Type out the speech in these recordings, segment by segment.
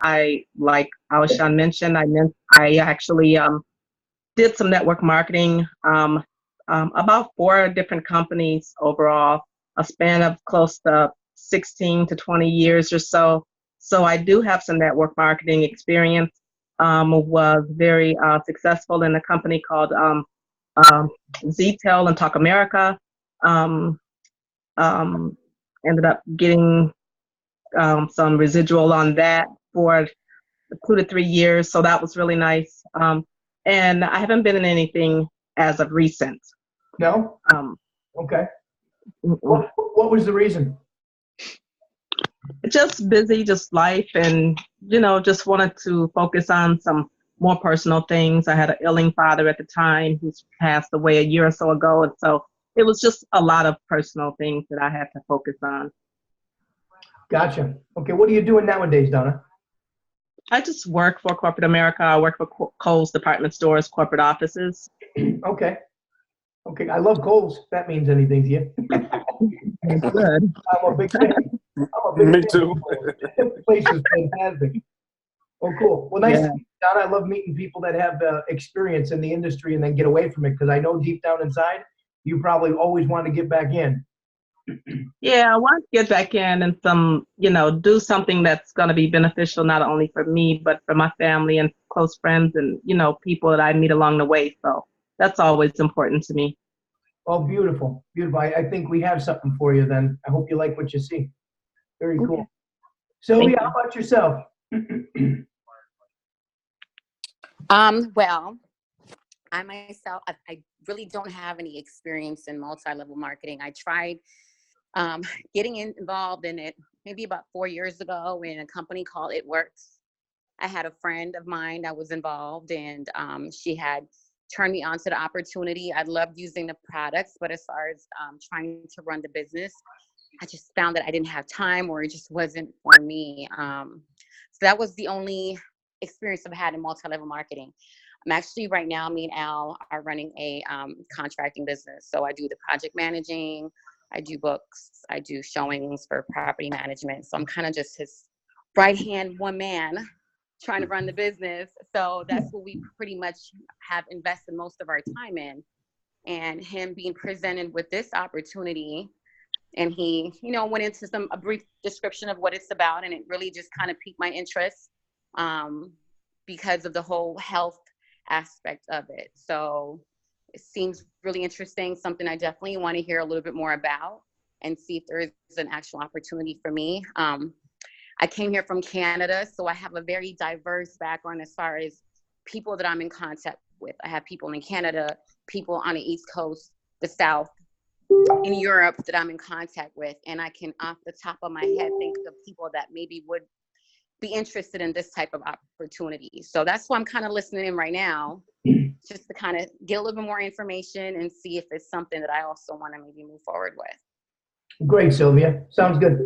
Like Alshan mentioned, I actually did some network marketing, about 4 different companies overall, a span of close to 16 to 20 years or so. So I do have some network marketing experience. Was very successful in a company called um, ZTEL and Talk America. Um, um, Ended up getting some residual on that for 2 to 3 years. So that was really nice. And I haven't been in anything as of recent. No? Um, Okay. mm-mm. What was the reason? Just busy, just life, and just wanted to focus on some more personal things. I had an ailing father at the time who's passed away a year or so ago, and so it was just a lot of personal things that I had to focus on. Gotcha. Okay, what are you doing nowadays, Donna? I just work for corporate America. I work for Kohl's department stores, corporate offices. Okay. Okay, I love Kohl's. If that means anything to you. That's good. I'm a big fan. I'm a big Me fan. too. The place is fantastic. Oh, cool. Well, nice Yeah. to meet you, Donna. I love meeting people that have experience in the industry and then get away from it, because I know deep down inside, you probably always want to get back in. Yeah, I want to get back in and do something that's going to be beneficial not only for me, but for my family and close friends and, people that I meet along the way. So that's always important to me. Oh, beautiful. Beautiful. I think we have something for you then. I hope you like what you see. Very cool. Okay. Sylvia, Thank how about yourself? Well, I myself, I really don't have any experience in multi-level marketing. I tried getting involved in it maybe about 4 years ago in a company called It Works. I had a friend of mine that was involved, and she had turned me on to the opportunity. I loved using the products, but as far as trying to run the business, I just found that I didn't have time, or it just wasn't for me. So that was the only experience I've had in multi-level marketing. I'm actually right now, me and Al are running a contracting business. So I do the project managing, I do books, I do showings for property management. So I'm kind of just his right hand, one man trying to run the business. So that's what we pretty much have invested most of our time in. And him being presented with this opportunity, and he, went into a brief description of what it's about, and it really just kind of piqued my interest because of the whole health aspect of it. So it seems really interesting, something I definitely want to hear a little bit more about and see if there is an actual opportunity for me. I came here from Canada, so I have a very diverse background as far as people that I'm in contact with. I have people in Canada, people on the East Coast, the South, in Europe that I'm in contact with. And I can, off the top of my head, think of people that maybe would be interested in this type of opportunity. So that's why I'm kind of listening in right now, just to kind of get a little bit more information and see if it's something that I also want to maybe move forward with. Great, Sylvia. Sounds good.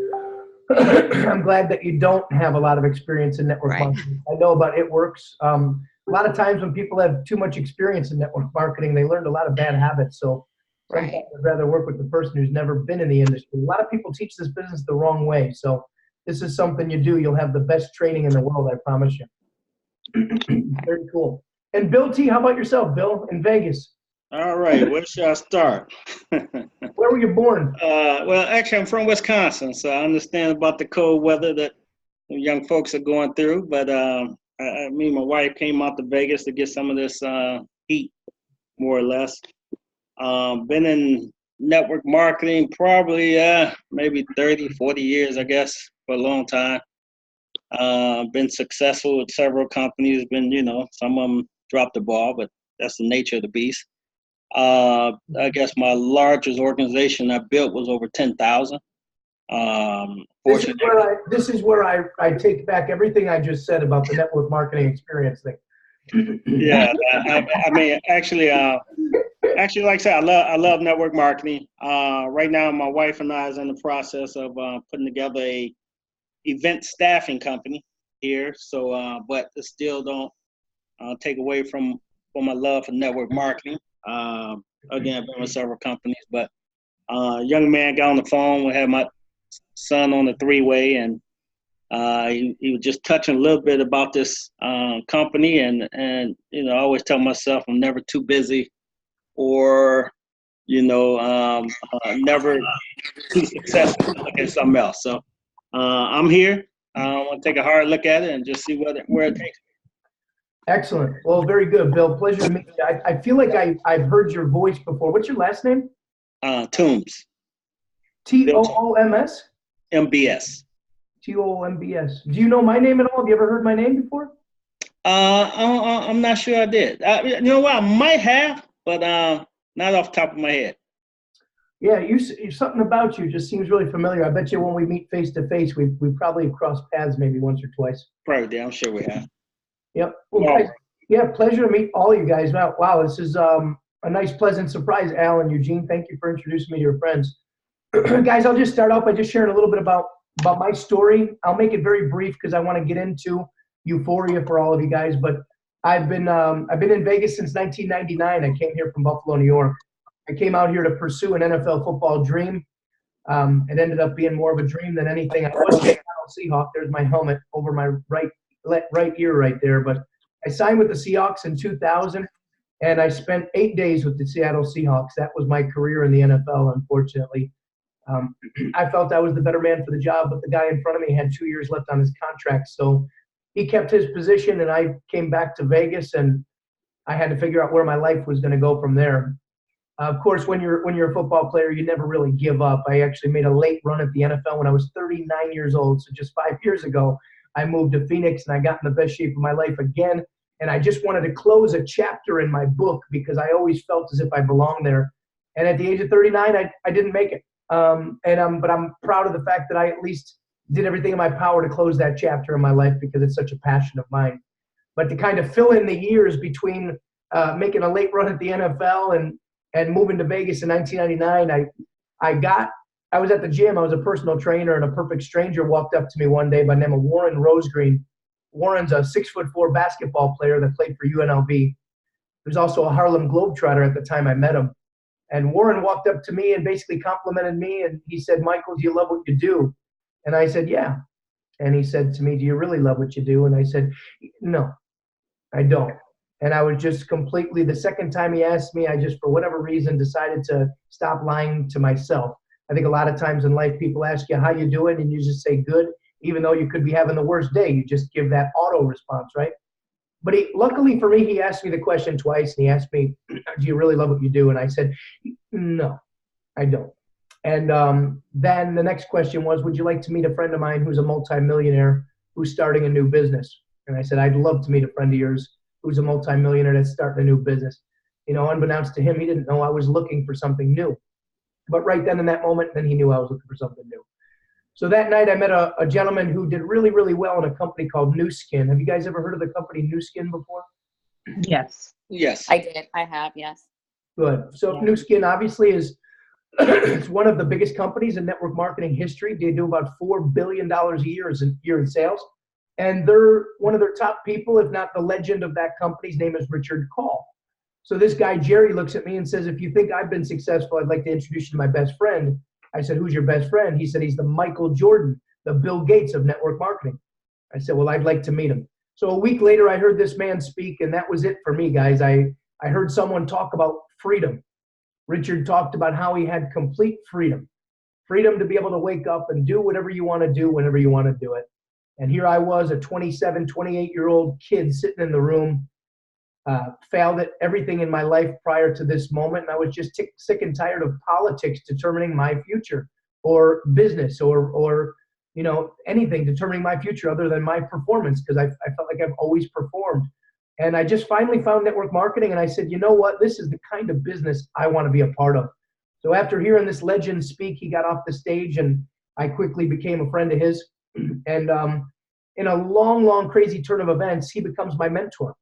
I'm glad that you don't have a lot of experience in network marketing. I know about It Works. A lot of times when people have too much experience in network marketing, they learned a lot of bad habits. So sometimes I'd rather work with the person who's never been in the industry. A lot of people teach this business the wrong way. So this is something you do. You'll have the best training in the world, I promise you. Very cool. And Bill T, how about yourself, Bill, in Vegas? All right, where should I start? Where were you born? Well, actually, I'm from Wisconsin, so I understand about the cold weather that young folks are going through. But me and my wife came out to Vegas to get some of this heat, more or less. Been in network marketing probably maybe 30, 40 years, I guess, for a long time. Been successful with several companies. Been, some of them dropped the ball, but that's the nature of the beast. I guess my largest organization I built was over 10,000. This is where I take back everything I just said about the network marketing experience thing. Yeah, I mean, actually, like I said, I love network marketing. Right now, my wife and I is in the process of putting together a event staffing company here. So, but it still don't take away from my love for network marketing. Again, I've been with several companies, but young man got on the phone. We had my son on the three-way, and He was just touching a little bit about this company, and I always tell myself I'm never too busy or never too successful to look at something else. So I'm here. I want to take a hard look at it and just see where it takes me. Excellent. Well, very good, Bill. Pleasure to meet you. I feel like I've heard your voice before. What's your last name? Toombs. Tooms? MBS. Toombs. Do you know my name at all? Have you ever heard my name before? I'm not sure I did. You know what? I might have, but not off the top of my head. Yeah, something about you just seems really familiar. I bet you when we meet face to face, we probably crossed paths maybe once or twice. Probably, I'm sure we have. Yep. Well, guys, yeah, pleasure to meet all you guys. Wow, this is a nice, pleasant surprise, Al and Eugene. Thank you for introducing me to your friends. Guys, I'll just start off by just sharing a little bit about my story. I'll make it very brief because I want to get into Uforia for all of you guys. But I've been in Vegas since 1999. I came here from Buffalo, New York. I came out here to pursue an NFL football dream. It ended up being more of a dream than anything. I was a Seattle Seahawk. There's my helmet over my right ear right there. But I signed with the Seahawks in 2000, and I spent 8 days with the Seattle Seahawks. That was my career in the NFL, unfortunately. I felt I was the better man for the job, but the guy in front of me had 2 years left on his contract. So he kept his position, and I came back to Vegas, and I had to figure out where my life was going to go from there. Of course, when you're a football player, you never really give up. I actually made a late run at the NFL when I was 39 years old. So just 5 years ago, I moved to Phoenix, and I got in the best shape of my life again. And I just wanted to close a chapter in my book because I always felt as if I belonged there. And at the age of 39, I didn't make it. But I'm proud of the fact that I at least did everything in my power to close that chapter in my life because it's such a passion of mine. But to kind of fill in the years between making a late run at the NFL and moving to Vegas in 1999, I was at the gym. I was a personal trainer, and a perfect stranger walked up to me one day by the name of Warren Rosegreen. Warren's a 6'4" basketball player that played for UNLV. He was also a Harlem Globetrotter at the time I met him. And Warren walked up to me and basically complimented me, and he said, "Michael, do you love what you do?" And I said, "Yeah." And he said to me, "Do you really love what you do?" And I said, "No, I don't." And I was just completely, the second time he asked me, I just, for whatever reason, decided to stop lying to myself. I think a lot of times in life, people ask you how you doing, and you just say good, even though you could be having the worst day. You just give that auto response, right? But luckily for me, he asked me the question twice, and he asked me, "Do you really love what you do?" And I said, "No, I don't." And then the next question was, "Would you like to meet a friend of mine who's a multimillionaire who's starting a new business?" And I said, "I'd love to meet a friend of yours who's a multimillionaire that's starting a new business." You know, unbeknownst to him, he didn't know I was looking for something new. But right then in that moment, then he knew I was looking for something new. So that night I met a gentleman who did really, really well in a company called New Skin. Have you guys ever heard of the company New Skin before? Yes. Yes. I did. I have, yes. Good. So Yeah. New Skin obviously is it's one of the biggest companies in network marketing history. They do about $4 billion a year in sales. And they're one of their top people, if not the legend of that company's name is Richard Call. So this guy, Jerry, looks at me and says, "If you think I've been successful, I'd like to introduce you to my best friend." I said, "Who's your best friend?" He said, "He's the Michael Jordan, the Bill Gates of network marketing." I said, "Well, I'd like to meet him." So a week later, I heard this man speak, and that was it for me, guys. I heard someone talk about freedom. Richard talked about how he had complete freedom. Freedom to be able to wake up and do whatever you want to do whenever you want to do it. And here I was, a 27, 28-year-old kid sitting in the room, failed at everything in my life prior to this moment. And I was just sick and tired of politics determining my future, or business, or you know, anything determining my future other than my performance, because I felt like I've always performed. And I just finally found network marketing, and I said, you know what? This is the kind of business I want to be a part of. So after hearing this legend speak, he got off the stage, and I quickly became a friend of his. And in a long, long, crazy turn of events, he becomes my mentor.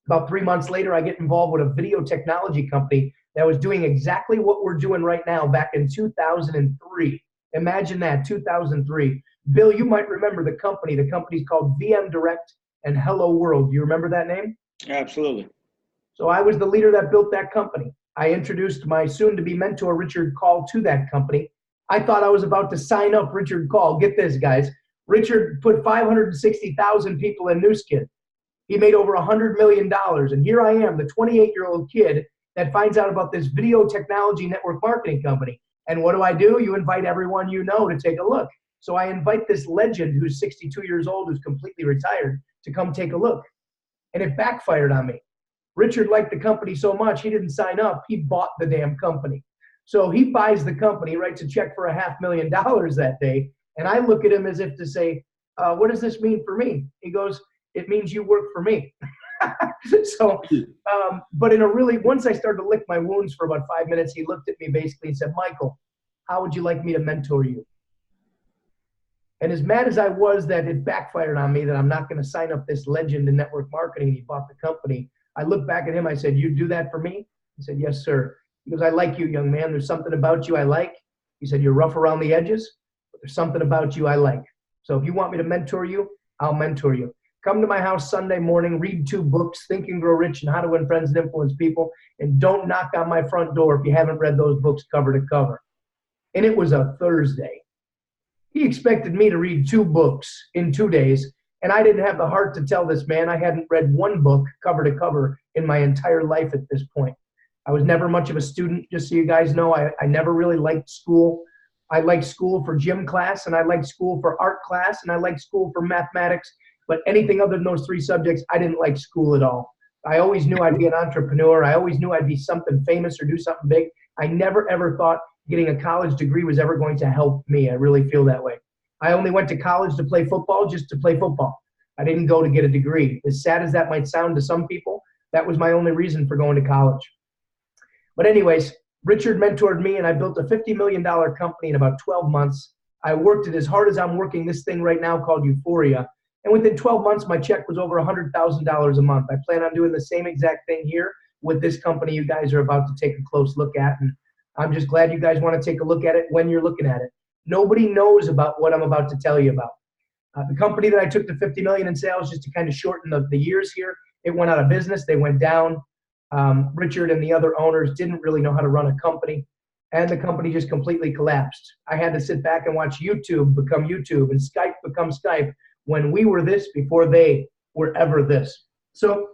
About 3 months later, I get involved with a video technology company that was doing exactly what we're doing right now back in 2003. Imagine that, 2003. Bill, you might remember the company. The company's called VM Direct and Hello World. Do you remember that name? Absolutely. So I was the leader that built that company. I introduced my soon-to-be mentor, Richard Call, to that company. I thought I was about to sign up Richard Call. Get this, guys. Richard put 560,000 people in Nu Skin. He made over $100 million. And here I am, the 28-year-old kid that finds out about this video technology network marketing company. And what do? You invite everyone you know to take a look. So I invite this legend who's 62 years old, who's completely retired, to come take a look. And it backfired on me. Richard liked the company so much, he didn't sign up. He bought the damn company. So he buys the company, writes a check for $500,000 that day. And I look at him as if to say, what does this mean for me? He goes, it means you work for me. So, but in a really, once I started to lick my wounds for about 5 minutes, he looked at me basically and said, Michael, how would you like me to mentor you? And as mad as I was that it backfired on me, that I'm not going to sign up this legend in network marketing, he bought the company, I looked back at him, I said, you'd do that for me? He said, yes, sir. He goes, I like you, young man. There's something about you I like. He said, you're rough around the edges, but there's something about you I like. So if you want me to mentor you, I'll mentor you. Come to my house Sunday morning, read 2 books, Think and Grow Rich and How to Win Friends and Influence People, and don't knock on my front door if you haven't read those books cover to cover. And it was a Thursday. He expected me to read 2 books in 2 days, and I didn't have the heart to tell this man I hadn't read 1 book cover to cover in my entire life at this point. I was never much of a student, just so you guys know. I never really liked school. I liked school for gym class, and I liked school for art class, and I liked school for mathematics. But anything other than those 3 subjects, I didn't like school at all. I always knew I'd be an entrepreneur. I always knew I'd be something famous or do something big. I never, ever thought getting a college degree was ever going to help me. I really feel that way. I only went to college to play football, just to play football. I didn't go to get a degree. As sad as that might sound to some people, that was my only reason for going to college. But anyways, Richard mentored me, and I built a $50 million company in about 12 months. I worked it as hard as I'm working this thing right now called Uforia. And within 12 months, my check was over $100,000 a month. I plan on doing the same exact thing here with this company you guys are about to take a close look at. And I'm just glad you guys want to take a look at it when you're looking at it. Nobody knows about what I'm about to tell you about. The company that I took to 50 million in sales, just to kind of shorten the years here, it went out of business. They went down. Richard and the other owners didn't really know how to run a company, and the company just completely collapsed. I had to sit back and watch YouTube become YouTube and Skype become Skype when we were this before they were ever this. So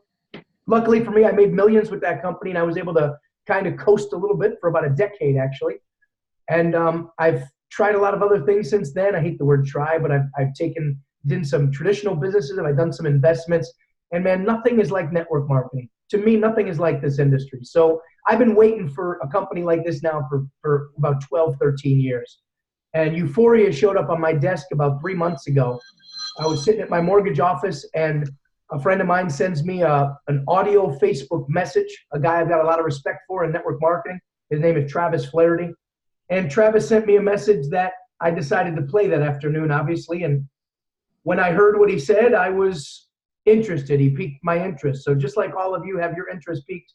luckily for me, I made millions with that company, and I was able to kind of coast a little bit for about a decade, actually. And I've tried a lot of other things since then. I hate the word try, but I've done some traditional businesses, and I've done some investments. And man, nothing is like network marketing. To me, nothing is like this industry. So I've been waiting for a company like this now for about 12, 13 years. And Uforia showed up on my desk about 3 months ago. I was sitting at my mortgage office, and a friend of mine sends me an audio Facebook message, a guy I've got a lot of respect for in network marketing. His name is Travis Flaherty. And Travis sent me a message that I decided to play that afternoon, obviously. And when I heard what he said, I was interested. He piqued my interest. So just like all of you have your interest piqued,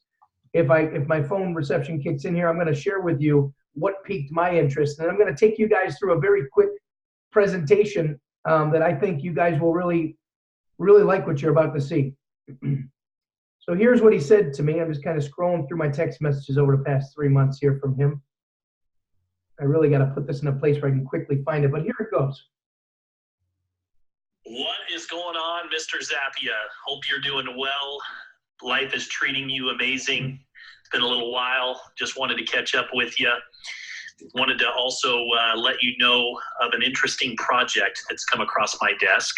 if my phone reception kicks in here, I'm going to share with you what piqued my interest. And I'm going to take you guys through a very quick presentation that I think you guys will really, really like what you're about to see. So here's what he said to me. I'm just kind of scrolling through my text messages over the past 3 months here from him. I really got to put this in a place where I can quickly find it, but here it goes. What is going on, Mr. Zappia? Hope you're doing well. Life is treating you amazing. It's been a little while. Just wanted to catch up with you. Wanted to also let you know of an interesting project that's come across my desk.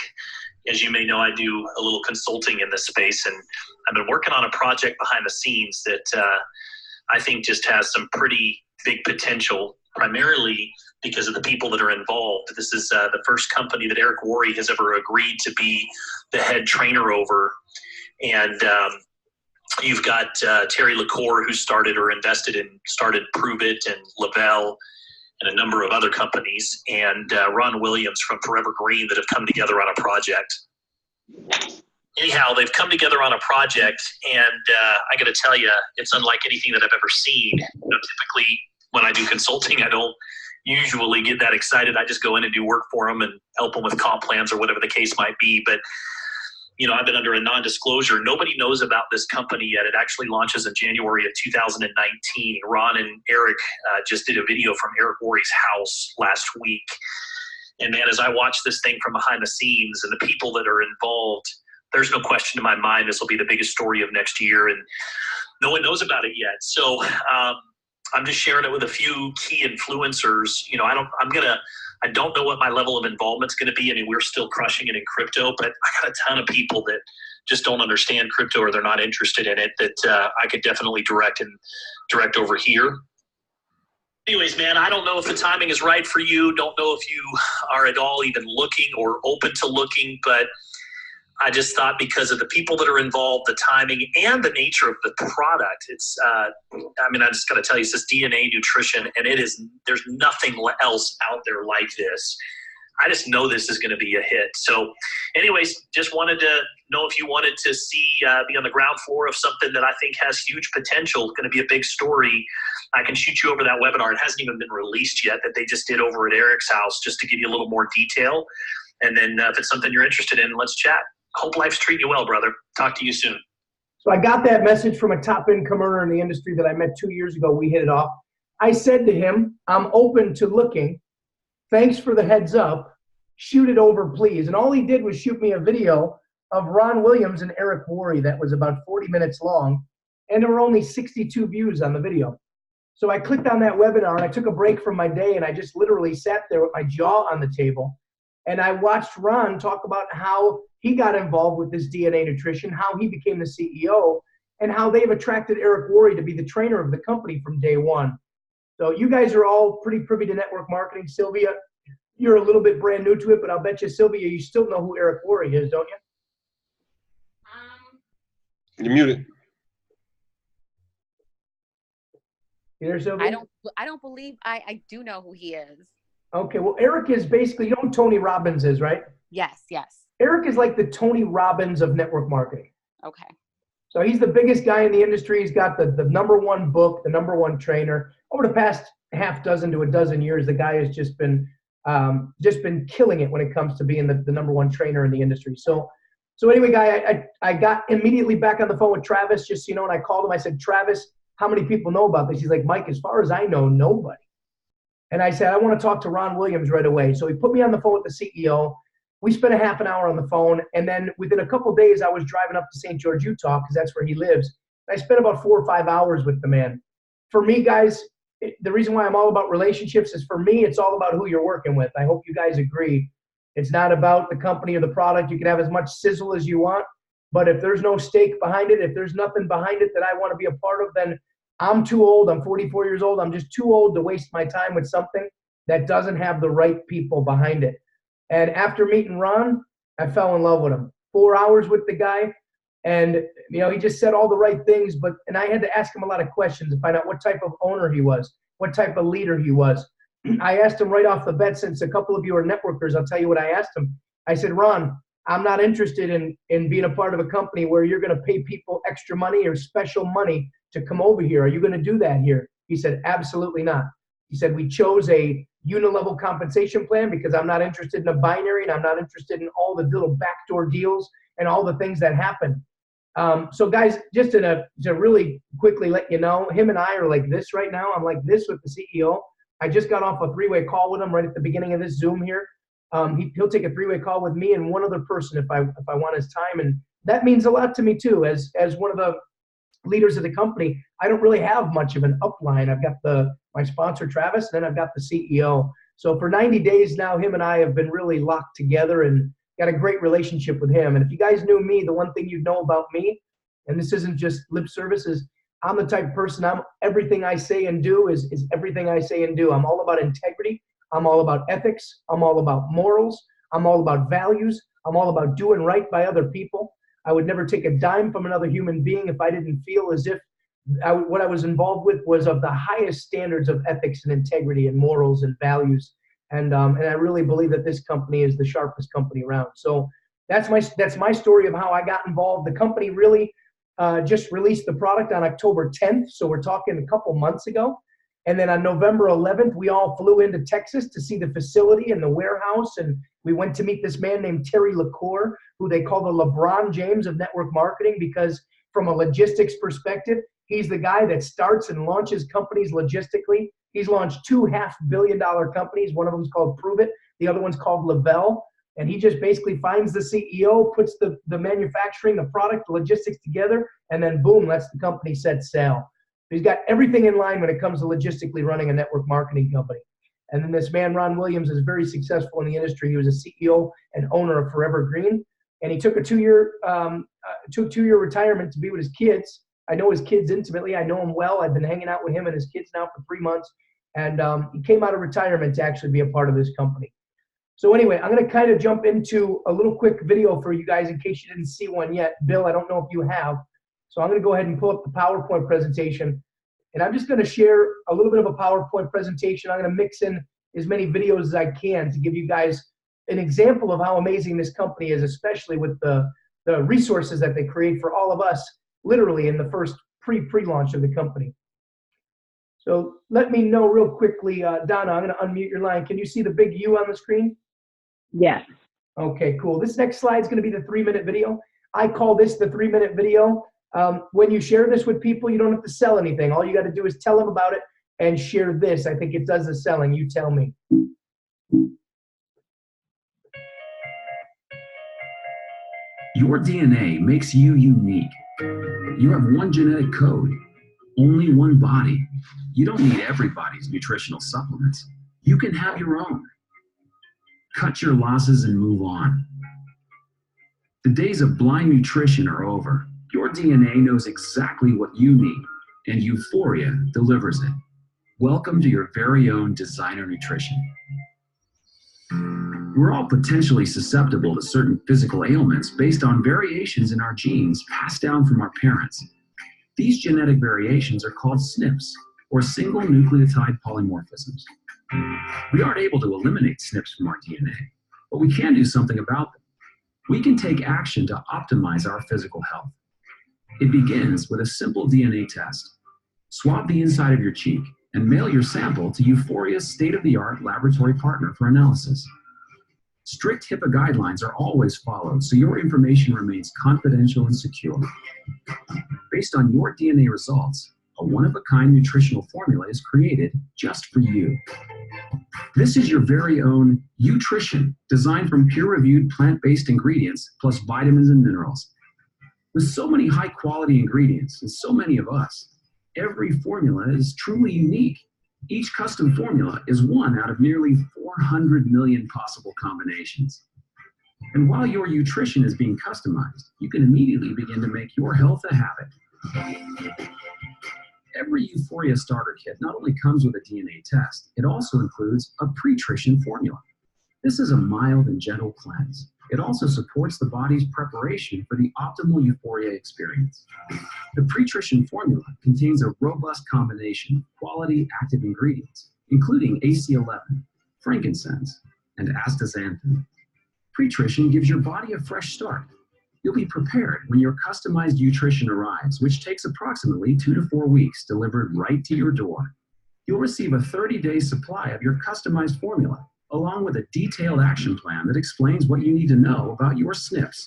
As you may know, I do a little consulting in this space, and I've been working on a project behind the scenes that I think just has some pretty big potential, primarily because of the people that are involved. This is the first company that Eric Worre has ever agreed to be the head trainer over. And you've got Terry LaCour, who started Prove It and Lavelle and a number of other companies, and Ron Williams from Forever Green that have come together on a project. Anyhow, they've come together on a project, and I got to tell you, it's unlike anything that I've ever seen. Typically, when I do consulting, I don't usually get that excited. I just go in and do work for them and help them with comp plans or whatever the case might be. But, I've been under a non-disclosure. Nobody knows about this company yet. It actually launches in January of 2019. Ron and Eric just did a video from Eric Worre's house last week. And man, as I watch this thing from behind the scenes and the people that are involved, there's no question in my mind this will be the biggest story of next year, and no one knows about it yet. So I'm just sharing it with a few key influencers. You know, I don't know what my level of involvement's going to be. I mean, we're still crushing it in crypto, but I got a ton of people that just don't understand crypto or they're not interested in it that I could definitely direct over here. Anyways, man, I don't know if the timing is right for you. Don't know if you are at all even looking or open to looking, but I just thought because of the people that are involved, the timing, and the nature of the product, it's, I just got to tell you, it's this DNA nutrition, and there's nothing else out there like this. I just know this is going to be a hit. So anyways, just wanted to know if you wanted to see, be on the ground floor of something that I think has huge potential. It's going to be a big story. I can shoot you over that webinar. It hasn't even been released yet, that they just did over at Eric's house, just to give you a little more detail. And then if it's something you're interested in, let's chat. Hope life's treating you well, brother. Talk to you soon. So I got that message from a top income earner in the industry that I met 2 years ago. We hit it off. I said to him, I'm open to looking. Thanks for the heads up. Shoot it over, please. And all he did was shoot me a video of Ron Williams and Eric Worre that was about 40 minutes long, and there were only 62 views on the video. So I clicked on that webinar, and I took a break from my day, and I just literally sat there with my jaw on the table, and I watched Ron talk about how he got involved with this DNA nutrition, how he became the CEO, and how they've attracted Eric Worre to be the trainer of the company from day one. So you guys are all pretty privy to network marketing. Sylvia, you're a little bit brand new to it, but I'll bet you, Sylvia, you still know who Eric Worre is, don't you? You're muted. You there, Sylvia? I don't believe I do know who he is. Okay, well, Eric is basically, you know who Tony Robbins is, right? Yes. Eric is like the Tony Robbins of network marketing. Okay. So he's the biggest guy in the industry. He's got the #1 book, the #1 trainer. Over the past half dozen to a dozen years, the guy has just been killing it when it comes to being the #1 trainer in the industry. So anyway, guy, I got immediately back on the phone with Travis, just so you know, and I called him. I said, Travis, how many people know about this? He's like, Mike, as far as I know, nobody. And I said, I want to talk to Ron Williams right away. So he put me on the phone with the CEO. We spent a half an hour on the phone, and then within a couple of days, I was driving up to St. George, Utah, because that's where he lives. I spent about 4 or 5 hours with the man. For me, guys, the reason why I'm all about relationships is, for me, it's all about who you're working with. I hope you guys agree. It's not about the company or the product. You can have as much sizzle as you want, but if there's no stake behind it, if there's nothing behind it that I want to be a part of, then I'm too old. I'm 44 years old. I'm just too old to waste my time with something that doesn't have the right people behind it. And after meeting Ron, I fell in love with him. 4 hours with the guy, and he just said all the right things, and I had to ask him a lot of questions to find out what type of owner he was, what type of leader he was. I asked him right off the bat, since a couple of you are networkers, I'll tell you what I asked him. I said, Ron, I'm not interested in being a part of a company where you're going to pay people extra money or special money to come over here. Are you going to do that here? He said, absolutely not. He said, we chose a unilevel compensation plan because I'm not interested in a binary, and I'm not interested in all the little backdoor deals and all the things that happen. So guys, just to really quickly let you know, him and I are like this right now. I'm like this with the CEO. I just got off a 3-way call with him right at the beginning of this Zoom here. He'll take a 3-way call with me and one other person if I want his time, and that means a lot to me too. As one of the leaders of the company, I don't really have much of an upline. I've got my sponsor Travis, and then I've got the CEO. So for 90 days now, him and I have been really locked together and got a great relationship with him. And if you guys knew me, the one thing you'd know about me, and this isn't just lip service, is I'm the type of person, everything I say and do is everything I say and do. I'm all about integrity. I'm all about ethics. I'm all about morals. I'm all about values. I'm all about doing right by other people. I would never take a dime from another human being if I didn't feel as if what I was involved with was of the highest standards of ethics and integrity and morals and values. And I really believe that this company is the sharpest company around. So that's my story of how I got involved. The company really just released the product on October 10th. So we're talking a couple months ago. And then on November 11th, we all flew into Texas to see the facility and the warehouse. And we went to meet this man named Terry LaCour, who they call the LeBron James of network marketing, because from a logistics perspective, he's the guy that starts and launches companies logistically. He's launched 2 $500 million companies. One of them is called Prove It, The other one's called Lavelle. And he just basically finds the CEO, puts the manufacturing, the product, the logistics together, and then boom, lets the company set sail. He's got everything in line when it comes to logistically running a network marketing company. And then this man, Ron Williams, is very successful in the industry. He was a CEO and owner of Forever Green. And he took a two-year retirement to be with his kids. I know his kids intimately. I know him well. I've been hanging out with him and his kids now for 3 months. And he came out of retirement to actually be a part of this company. So anyway, I'm going to kind of jump into a little quick video for you guys in case you didn't see one yet. Bill, I don't know if you have. So I'm going to go ahead and pull up the PowerPoint presentation. And I'm just going to share a little bit of a PowerPoint presentation. I'm going to mix in as many videos as I can to give you guys an example of how amazing this company is, especially with the resources that they create for all of us, literally in the first pre-launch of the company. So let me know real quickly, Donna, I'm going to unmute your line. Can you see the big U on the screen? Yes. Okay, cool. This next slide is going to be the 3-minute video. I call this the 3-minute video. When you share this with people, you don't have to sell anything. All you got to do is tell them about it and share this. I think it does the selling. You tell me. Your DNA makes you unique. You have one genetic code, only one body. You don't need everybody's nutritional supplements. You can have your own. Cut your losses and move on. The days of blind nutrition are over. Your DNA knows exactly what you need, and Uforia delivers it. Welcome to your very own designer nutrition. We're all potentially susceptible to certain physical ailments based on variations in our genes passed down from our parents. These genetic variations are called SNPs, or single nucleotide polymorphisms. We aren't able to eliminate SNPs from our DNA, but we can do something about them. We can take action to optimize our physical health. It begins with a simple DNA test. Swab the inside of your cheek and mail your sample to Uforia's state-of-the-art laboratory partner for analysis. Strict HIPAA guidelines are always followed, so your information remains confidential and secure. Based on your DNA results, a one-of-a-kind nutritional formula is created just for you. This is your very own Utrition, designed from peer-reviewed plant-based ingredients plus vitamins and minerals. With so many high-quality ingredients and so many of us, every formula is truly unique. Each custom formula is one out of nearly 400 million possible combinations. And while your nutrition is being customized, you can immediately begin to make your health a habit. Every Uforia starter kit not only comes with a DNA test, it also includes a pre-trition formula. This is a mild and gentle cleanse. It also supports the body's preparation for the optimal Uforia experience. The pre-trition formula contains a robust combination of quality active ingredients, including AC11, frankincense, and astaxanthin. Pre-trition gives your body a fresh start. You'll be prepared when your customized Utrition arrives, which takes approximately 2 to 4 weeks delivered right to your door. You'll receive a 30-day supply of your customized formula, along with a detailed action plan that explains what you need to know about your SNPs.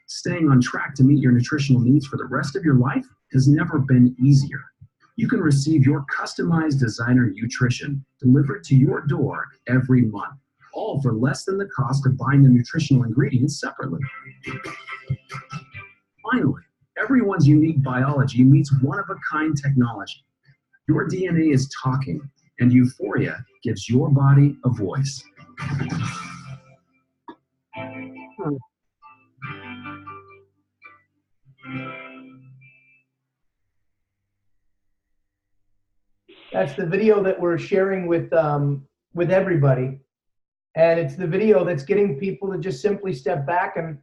Staying on track to meet your nutritional needs for the rest of your life has never been easier. You can receive your customized designer Utrition delivered to your door every month, all for less than the cost of buying the nutritional ingredients separately. Finally, everyone's unique biology meets one-of-a-kind technology. Your DNA is talking, and Uforia gives your body a voice. That's the video that we're sharing with everybody. And it's the video that's getting people to just simply step back. And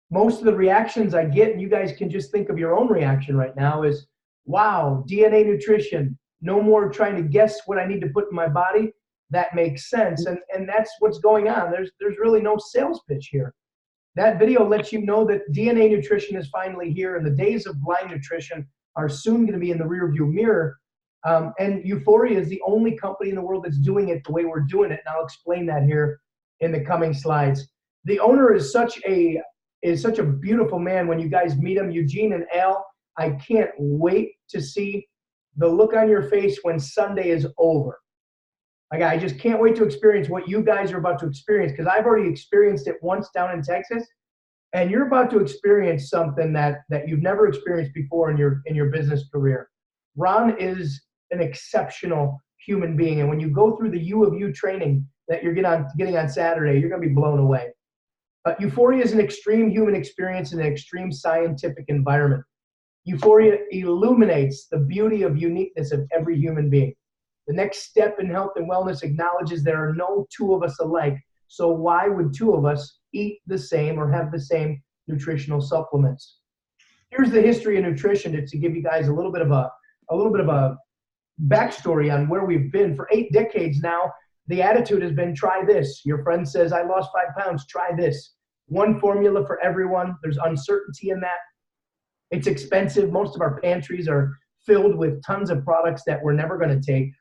most of the reactions I get, and you guys can just think of your own reaction right now, is, wow, DNA nutrition. No more trying to guess what I need to put in my body. That makes sense. And that's what's going on. There's really no sales pitch here. That video lets you know that DNA nutrition is finally here, and the days of blind nutrition are soon going to be in the rearview mirror. And Uforia is the only company in the world that's doing it the way we're doing it. And I'll explain that here in the coming slides. The owner is such a beautiful man. When you guys meet him, Eugene and Al, I can't wait to see the look on your face when Sunday is over. Like, I just can't wait to experience what you guys are about to experience, because I've already experienced it once down in Texas, and you're about to experience something that you've never experienced before in your business career. Ron is an exceptional human being, and when you go through the U of U training that you're getting on Saturday, you're going to be blown away. Uforia is an extreme human experience in an extreme scientific environment. Uforia illuminates the beauty of uniqueness of every human being. The next step in health and wellness acknowledges there are no two of us alike. So why would two of us eat the same or have the same nutritional supplements? Here's the history of nutrition to give you guys a little bit of a backstory on where we've been. For 8 decades now, the attitude has been, try this. Your friend says, I lost 5 pounds, try this. One formula for everyone. There's uncertainty in that. It's expensive. Most of our pantries are filled with tons of products that we're never going to take.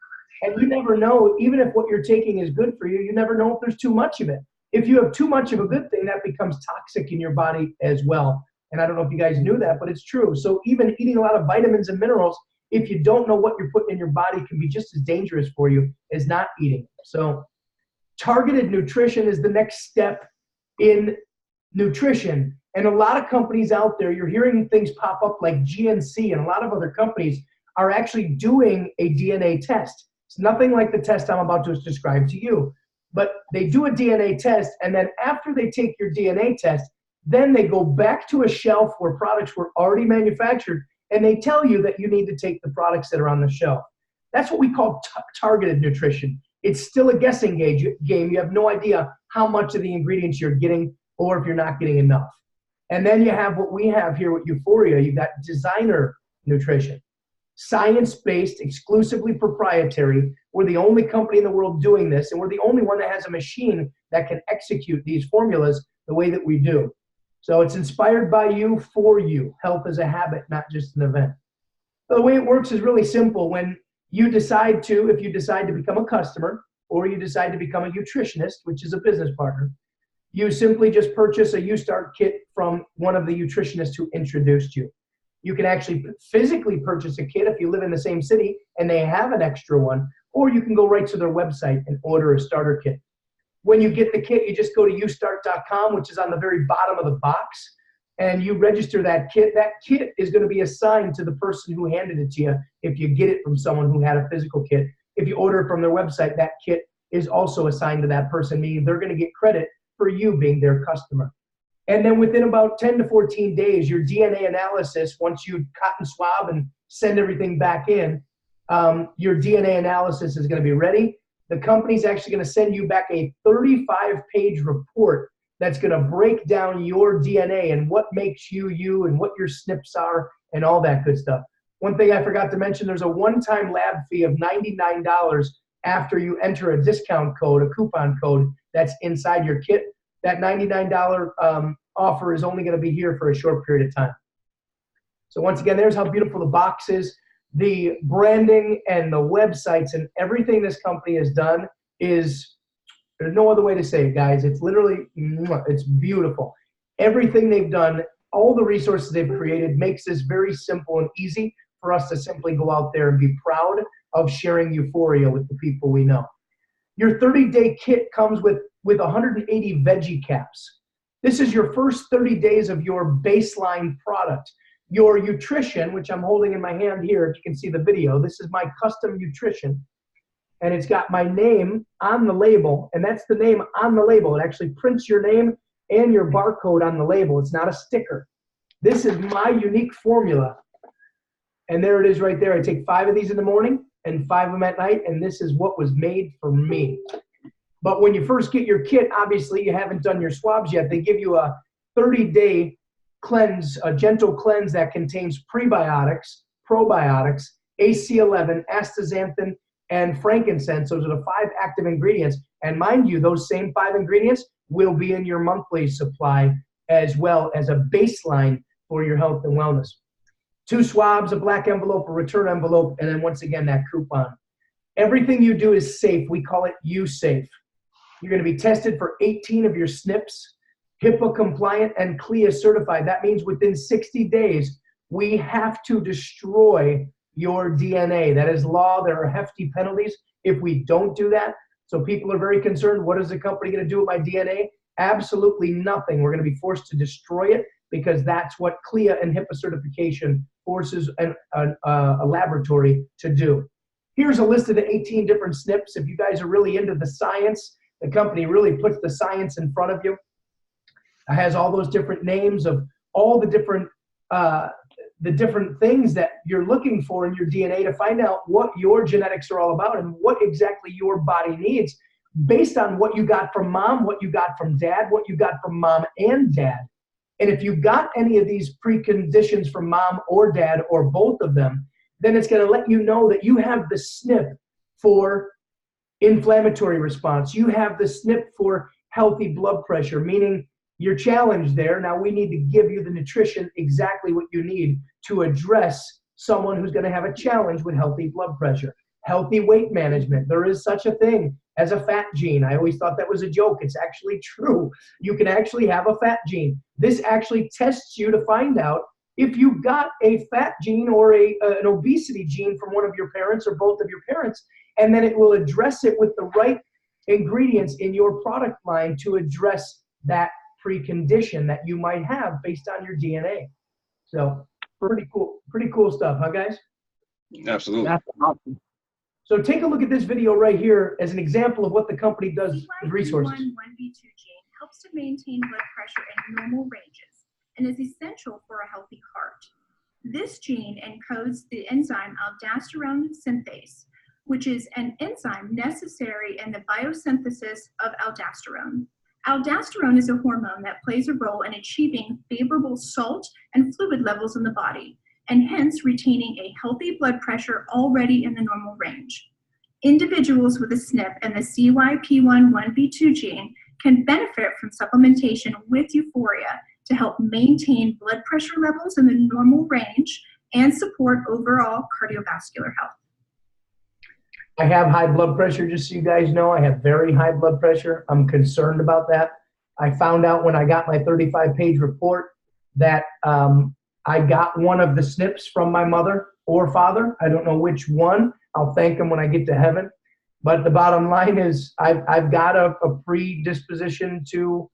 And you never know, even if what you're taking is good for you, you never know if there's too much of it. If you have too much of a good thing, that becomes toxic in your body as well. And I don't know if you guys knew that, but it's true. So even eating a lot of vitamins and minerals, if you don't know what you're putting in your body, can be just as dangerous for you as not eating. So targeted nutrition is the next step in nutrition. And a lot of companies out there, you're hearing things pop up like GNC, and a lot of other companies are actually doing a DNA test. It's nothing like the test I'm about to describe to you, but they do a DNA test, and then after they take your DNA test, then they go back to a shelf where products were already manufactured, and they tell you that you need to take the products that are on the shelf. That's what we call targeted nutrition. It's still a guessing game. You have no idea how much of the ingredients you're getting or if you're not getting enough. And then you have what we have here with Uforia. You've got designer nutrition. Science-based, exclusively proprietary. We're the only company in the world doing this, and we're the only one that has a machine that can execute these formulas the way that we do. So it's inspired by you, for you. Health is a habit, not just an event. So the way it works is really simple. When you decide to, if you decide to become a customer, or you decide to become a nutritionist, which is a business partner, you simply just purchase a YouStart kit from one of the nutritionists who introduced you. You can actually physically purchase a kit if you live in the same city and they have an extra one, or you can go right to their website and order a starter kit. When you get the kit, you just go to youstart.com, which is on the very bottom of the box, and you register that kit. That kit is going to be assigned to the person who handed it to you if you get it from someone who had a physical kit. If you order it from their website, that kit is also assigned to that person, meaning they're going to get credit for you being their customer. And then within about 10 to 14 days, your DNA analysis, once you cotton swab and send everything back in, your DNA analysis is going to be ready. The company's actually going to send you back a 35-page report that's going to break down your DNA and what makes you you and what your SNPs are and all that good stuff. One thing I forgot to mention, there's a one-time lab fee of $99 after you enter a discount code, a coupon code that's inside your kit. That $99 offer is only going to be here for a short period of time. So once again, there's how beautiful the box is. The branding and the websites and everything this company has done is, there's no other way to say it, guys. It's literally, it's beautiful. Everything they've done, all the resources they've created makes this very simple and easy for us to simply go out there and be proud of sharing Uforia with the people we know. Your 30-day kit comes with 180 veggie caps. This is your first 30 days of your baseline product. Your nutrition, which I'm holding in my hand here, if you can see the video, this is my custom nutrition. And it's got my name on the label, and that's the name on the label. It actually prints your name and your barcode on the label. It's not a sticker. This is my unique formula. And there it is right there. I take 5 of these in the morning and 5 of them at night, and this is what was made for me. But when you first get your kit, obviously you haven't done your swabs yet. They give you a 30-day cleanse, a gentle cleanse that contains prebiotics, probiotics, AC11, astaxanthin, and frankincense. Those are the 5 active ingredients. And mind you, those same 5 ingredients will be in your monthly supply as well as a baseline for your health and wellness. 2 swabs, a black envelope, a return envelope, and then once again, that coupon. Everything you do is safe. We call it USafe. You're going to be tested for 18 of your SNPs, HIPAA compliant and CLIA certified. That means within 60 days, we have to destroy your DNA. That is law. There are hefty penalties if we don't do that. So people are very concerned, what is the company going to do with my DNA? Absolutely nothing. We're going to be forced to destroy it because that's what CLIA and HIPAA certification forces a laboratory to do. Here's a list of the 18 different SNPs. If you guys are really into the science, the company really puts the science in front of you. It has all those different names of all the different things that you're looking for in your DNA to find out what your genetics are all about and what exactly your body needs based on what you got from mom, what you got from dad, what you got from mom and dad. And if you got any of these preconditions from mom or dad or both of them, then it's going to let you know that you have the SNP for inflammatory response. You have the SNP for healthy blood pressure, meaning you're challenged there. Now we need to give you the nutrition exactly what you need to address someone who's going to have a challenge with healthy blood pressure. Healthy weight management. There is such a thing as a fat gene. I always thought that was a joke. It's actually true. You can actually have a fat gene. This actually tests you to find out if you got a fat gene or an obesity gene from one of your parents or both of your parents, and then it will address it with the right ingredients in your product line to address that precondition that you might have based on your DNA. So pretty cool stuff, huh guys? Absolutely. That's awesome. So take a look at this video right here as an example of what the company does with resources. The 1B2 gene helps to maintain blood pressure in normal ranges and is essential for a healthy heart. This gene encodes the enzyme aldosterone synthase, which is an enzyme necessary in the biosynthesis of aldosterone. Aldosterone is a hormone that plays a role in achieving favorable salt and fluid levels in the body, and hence retaining a healthy blood pressure already in the normal range. Individuals with a SNP and the CYP1-1B2 gene can benefit from supplementation with Uforia to help maintain blood pressure levels in the normal range and support overall cardiovascular health. I have high blood pressure, just so you guys know. I have very high blood pressure. I'm concerned about that. I found out when I got my 35-page report that I got one of the SNPs from my mother or father. I don't know which one. I'll thank them when I get to heaven. But the bottom line is I've got a predisposition to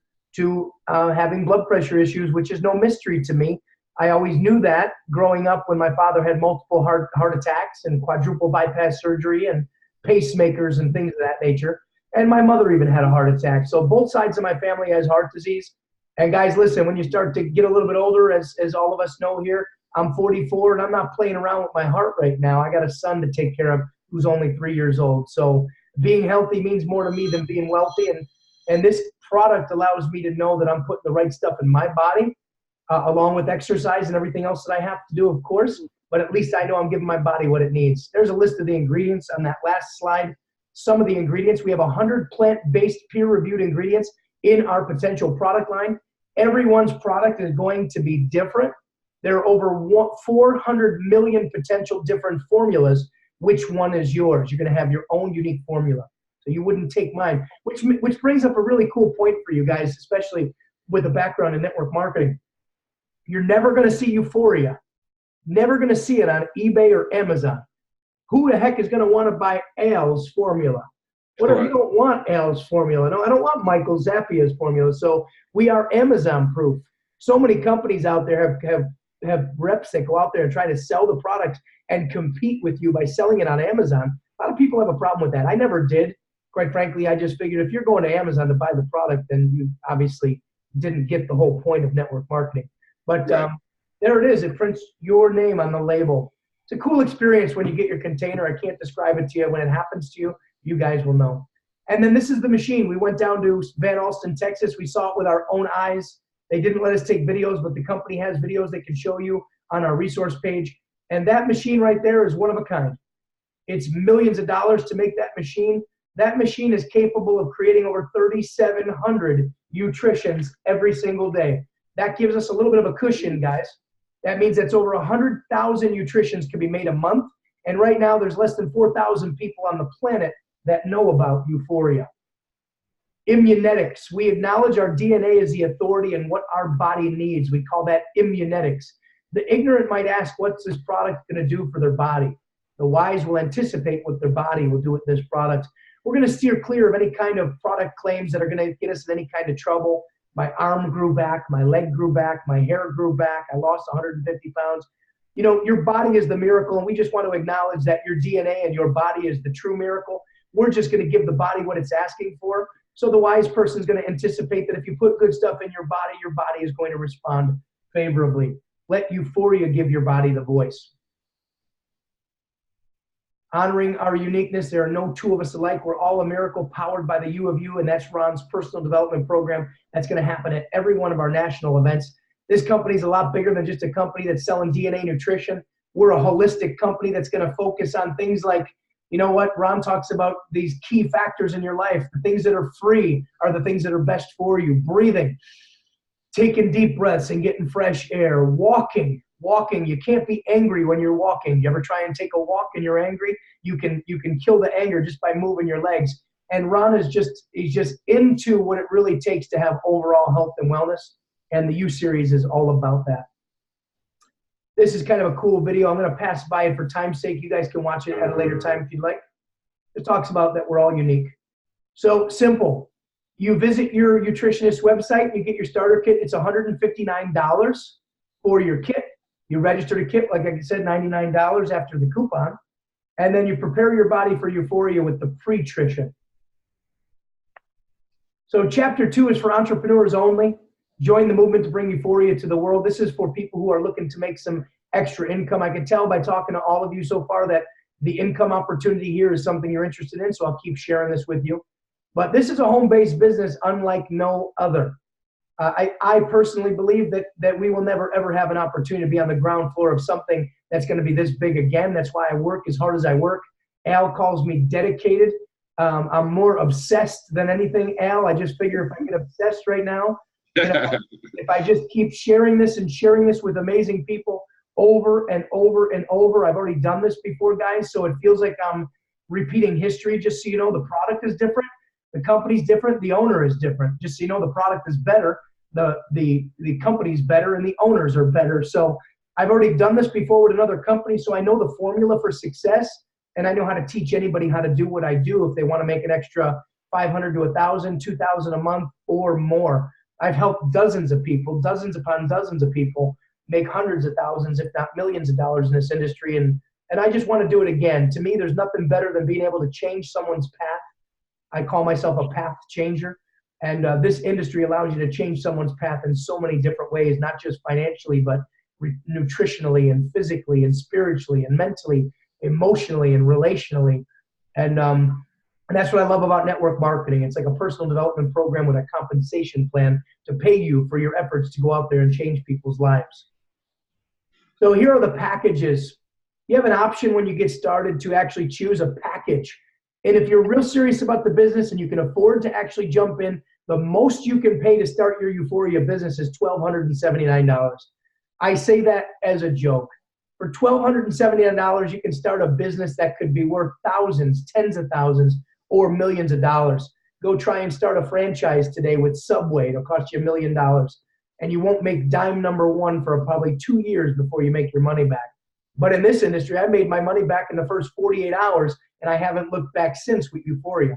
having blood pressure issues, which is no mystery to me. I always knew that growing up when my father had multiple heart attacks and quadruple bypass surgery and pacemakers and things of that nature. And my mother even had a heart attack. So both sides of my family has heart disease. And guys, listen, when you start to get a little bit older, as all of us know here, I'm 44 and I'm not playing around with my heart right now. I got a son to take care of who's only 3 years old. So being healthy means more to me than being wealthy. And this product allows me to know that I'm putting the right stuff in my body, along with exercise and everything else that I have to do, of course. But at least I know I'm giving my body what it needs. There's a list of the ingredients on that last slide. Some of the ingredients, we have 100 plant-based peer-reviewed ingredients in our potential product line. Everyone's product is going to be different. There are over 400 million potential different formulas. Which one is yours? You're going to have your own unique formula. So you wouldn't take mine, which brings up a really cool point for you guys, especially with a background in network marketing. You're never going to see Uforia. Never going to see it on eBay or Amazon. Who the heck is going to want to buy Al's formula? What if you don't want Al's formula? No, I don't want Michael Zappia's formula. So we are Amazon proof. So many companies out there have reps that go out there and try to sell the product and compete with you by selling it on Amazon. A lot of people have a problem with that. I never did. Quite frankly, I just figured if you're going to Amazon to buy the product, then you obviously didn't get the whole point of network marketing. But there it is. It prints your name on the label. It's a cool experience when you get your container. I can't describe it to you. When it happens to you, you guys will know. And then this is the machine. We went down to Van Alstyne, Texas. We saw it with our own eyes. They didn't let us take videos, but the company has videos they can show you on our resource page. And that machine right there is one of a kind. It's millions of dollars to make that machine. That machine is capable of creating over 3,700 nutritions every single day. That gives us a little bit of a cushion, guys. That means that's over 100,000 nutritions can be made a month. And right now, there's less than 4,000 people on the planet that know about Uforia. Immunetics. We acknowledge our DNA is the authority in what our body needs. We call that immunetics. The ignorant might ask, what's this product going to do for their body? The whys will anticipate what their body will do with this product. We're going to steer clear of any kind of product claims that are going to get us in any kind of trouble. My arm grew back, my leg grew back, my hair grew back, I lost 150 pounds. You know, your body is the miracle, and we just want to acknowledge that your DNA and your body is the true miracle. We're just going to give the body what it's asking for. So the wise person is going to anticipate that if you put good stuff in your body is going to respond favorably. Let Uforia give your body the voice. Honoring our uniqueness, there are no two of us alike. We're all a miracle powered by the U of You, and that's Ron's personal development program. That's going to happen at every one of our national events. This company is a lot bigger than just a company that's selling DNA nutrition. We're a holistic company that's going to focus on things like, you know what, Ron talks about these key factors in your life. The things that are free are the things that are best for you. Breathing, taking deep breaths and getting fresh air. Walking. You can't be angry when you're walking. You ever try and take a walk and you're angry? You can kill the anger just by moving your legs. And Ron is he's just into what it really takes to have overall health and wellness. And the U series is all about that. This is kind of a cool video. I'm going to pass by it for time's sake. You guys can watch it at a later time if you'd like. It talks about that we're all unique. So simple. You visit your nutritionist website, you get your starter kit. It's $159 for your kit. You register the kit, like I said, $99 after the coupon. And then you prepare your body for Uforia with the pre-trition. So chapter 2 is for entrepreneurs only. Join the movement to bring Uforia to the world. This is for people who are looking to make some extra income. I can tell by talking to all of you so far that the income opportunity here is something you're interested in, so I'll keep sharing this with you. But this is a home-based business unlike no other. I personally believe that we will never, ever have an opportunity to be on the ground floor of something that's going to be this big again. That's why I work as hard as I work. Al calls me dedicated. I'm more obsessed than anything, Al. I just figure if I get obsessed right now, if I just keep sharing this with amazing people over and over and over. I've already done this before, guys, so it feels like I'm repeating history. Just so you know, the product is different, the company's different, the owner is different. Just so you know, the product is better, the company's better, and the owners are better. So I've already done this before with another company, so I know the formula for success, and I know how to teach anybody how to do what I do if they want to make an extra $500 to $1,000, $2,000 a month or more. I've helped dozens of people, dozens upon dozens of people make hundreds of thousands, if not millions of dollars in this industry. And I just want to do it again. To me, there's nothing better than being able to change someone's path. I call myself a path changer. And this industry allows you to change someone's path in so many different ways, not just financially, but nutritionally and physically and spiritually and mentally, emotionally and relationally. And that's what I love about network marketing. It's like a personal development program with a compensation plan to pay you for your efforts to go out there and change people's lives. So here are the packages. You have an option when you get started to actually choose a package. And if you're real serious about the business and you can afford to actually jump in, the most you can pay to start your Uforia business is $1,279. I say that as a joke. For $1,279, you can start a business that could be worth thousands, tens of thousands, or millions of dollars. Go try and start a franchise today with Subway. It'll cost you $1 million. And you won't make dime number one for probably 2 years before you make your money back. But in this industry, I made my money back in the first 48 hours, and I haven't looked back since with Uforia.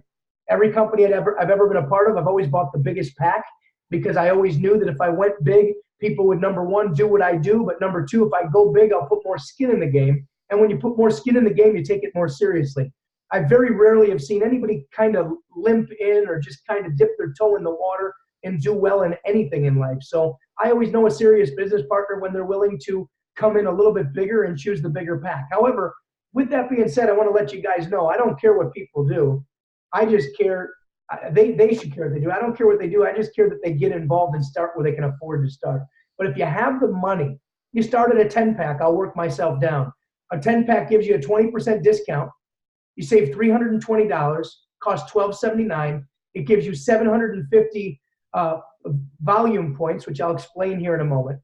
Every company I've ever been a part of, I've always bought the biggest pack because I always knew that if I went big, people would, number one, do what I do, but number two, if I go big, I'll put more skin in the game. And when you put more skin in the game, you take it more seriously. I very rarely have seen anybody kind of limp in or just kind of dip their toe in the water and do well in anything in life. So I always know a serious business partner when they're willing to come in a little bit bigger and choose the bigger pack. However, with that being said, I want to let you guys know, I don't care what people do. I just care, they should care what they do. I don't care what they do. I just care that they get involved and start where they can afford to start. But if you have the money, you start at a 10-pack. I'll work myself down. A 10-pack gives you a 20% discount. You save $320, costs $12.79. It gives you 750 volume points, which I'll explain here in a moment,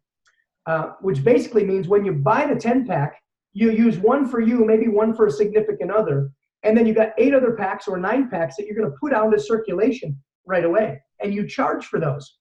which basically means when you buy the 10-pack, you use one for you, maybe one for a significant other, and then you got 8 other packs or 9 packs that you're going to put out into circulation right away, and you charge for those.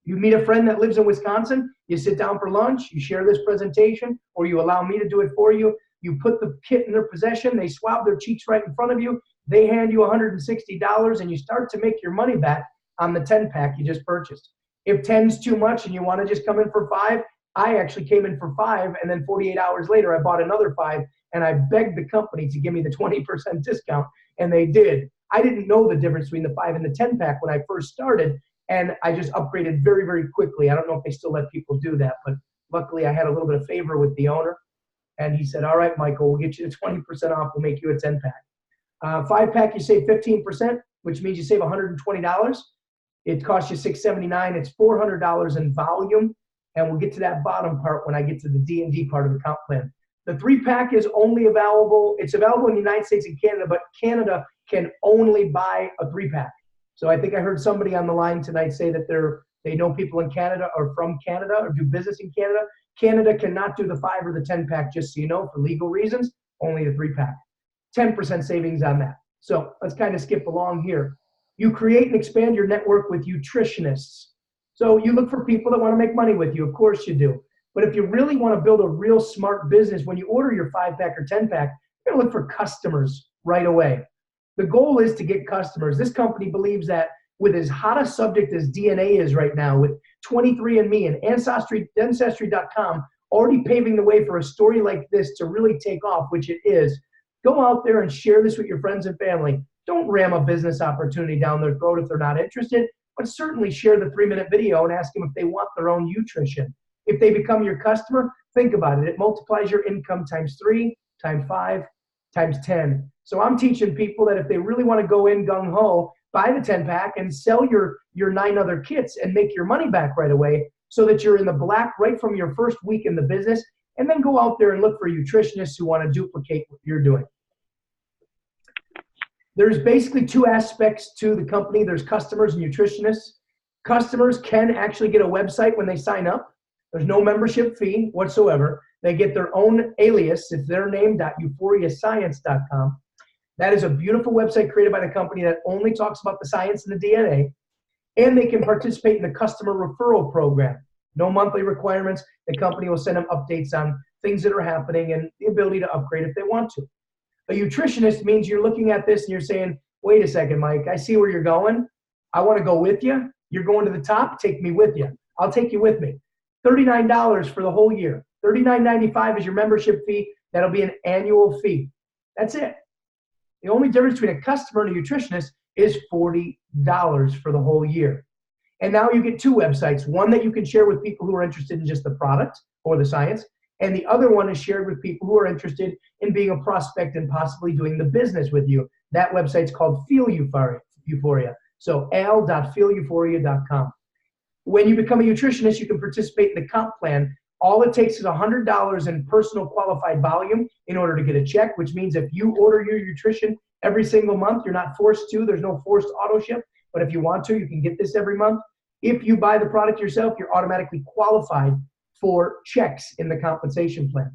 You meet a friend that lives in Wisconsin, you sit down for lunch, you share this presentation, or you allow me to do it for you. You put the kit in their possession. They swab their cheeks right in front of you. They hand you $160, and you start to make your money back on the 10-pack you just purchased. If 10's too much and you want to just come in for 5, I actually came in for 5, and then 48 hours later, I bought another 5, and I begged the company to give me the 20% discount, and they did. I didn't know the difference between the 5 and the 10-pack when I first started, and I just upgraded very, very quickly. I don't know if they still let people do that, but luckily I had a little bit of favor with the owner, and he said, all right, Michael, we'll get you the 20% off. We'll make you a 10-pack. 5-pack, you save 15%, which means you save $120. It costs you $679. It's $400 in volume, and we'll get to that bottom part when I get to the D&D part of the comp plan. The 3-pack is only available. It's available in the United States and Canada, but Canada can only buy a 3-pack. So I think I heard somebody on the line tonight say that they know people in Canada or from Canada or do business in Canada. Canada cannot do the 5 or the 10-pack, just so you know, for legal reasons, only the 3-pack. 10% savings on that. So let's kind of skip along here. You create and expand your network with nutritionists. So you look for people that want to make money with you. Of course you do. But if you really want to build a real smart business, when you order your 5-pack or 10-pack, you're going to look for customers right away. The goal is to get customers. This company believes that with as hot a subject as DNA is right now, with 23andMe and Ancestry.com already paving the way for a story like this to really take off, which it is, go out there and share this with your friends and family. Don't ram a business opportunity down their throat if they're not interested, but certainly share the 3-minute video and ask them if they want their own nutrition. If they become your customer, think about it. It multiplies your income times 3, times 5, times 10. So I'm teaching people that if they really want to go in gung-ho, buy the 10-pack and sell your 9 other kits and make your money back right away so that you're in the black right from your first week in the business, and then go out there and look for nutritionists who want to duplicate what you're doing. There's basically 2 aspects to the company. There's customers and nutritionists. Customers can actually get a website when they sign up. There's no membership fee whatsoever. They get their own alias. It's their name.euforiascience.com. That is a beautiful website created by the company that only talks about the science and the DNA. And they can participate in the customer referral program. No monthly requirements. The company will send them updates on things that are happening and the ability to upgrade if they want to. A nutritionist means you're looking at this and you're saying, wait a second, Mike, I see where you're going. I want to go with you. You're going to the top. Take me with you. I'll take you with me. $39 for the whole year. $39.95 is your membership fee. That'll be an annual fee. That's it. The only difference between a customer and a nutritionist is $40 for the whole year. And now you get 2 websites, one that you can share with people who are interested in just the product or the science, and the other one is shared with people who are interested in being a prospect and possibly doing the business with you. That website's called Feel Euphoria. So al.feelyuphoria.com. When you become a nutritionist, you can participate in the comp plan. All it takes is $100 in personal qualified volume in order to get a check, which means if you order your nutrition every single month, you're not forced to. There's no forced auto ship. But if you want to, you can get this every month. If you buy the product yourself, you're automatically qualified for checks in the compensation plan.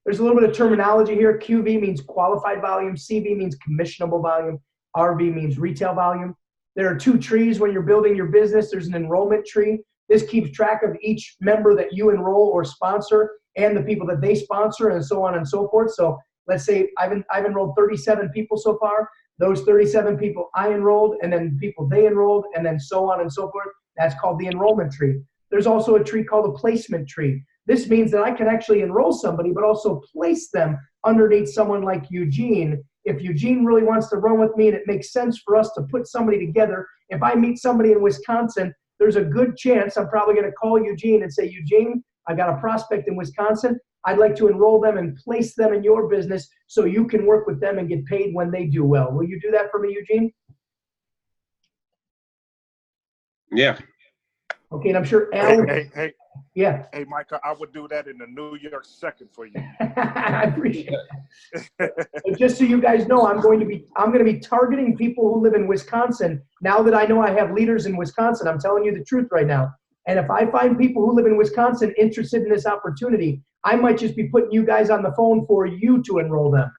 There's a little bit of terminology here. QV means qualified volume. CV means commissionable volume. RV means retail volume. There are 2 trees when you're building your business. There's an enrollment tree. This keeps track of each member that you enroll or sponsor and the people that they sponsor and so on and so forth. So let's say I've enrolled 37 people so far. Those 37 people I enrolled, and then people they enrolled, and then so on and so forth. That's called the enrollment tree. There's also a tree called a placement tree. This means that I can actually enroll somebody, but also place them underneath someone like Eugene. If Eugene really wants to run with me and it makes sense for us to put somebody together, if I meet somebody in Wisconsin, there's a good chance I'm probably going to call Eugene and say, Eugene, I got a prospect in Wisconsin. I'd like to enroll them and place them in your business so you can work with them and get paid when they do well. Will you do that for me, Eugene? Yeah. Okay, and I'm sure Al. Hey, yeah. Hey, Micah, I would do that in a New York second for you. I appreciate that. But just so you guys know, I'm going to be targeting people who live in Wisconsin. Now that I know I have leaders in Wisconsin, I'm telling you the truth right now. And if I find people who live in Wisconsin interested in this opportunity, I might just be putting you guys on the phone for you to enroll them.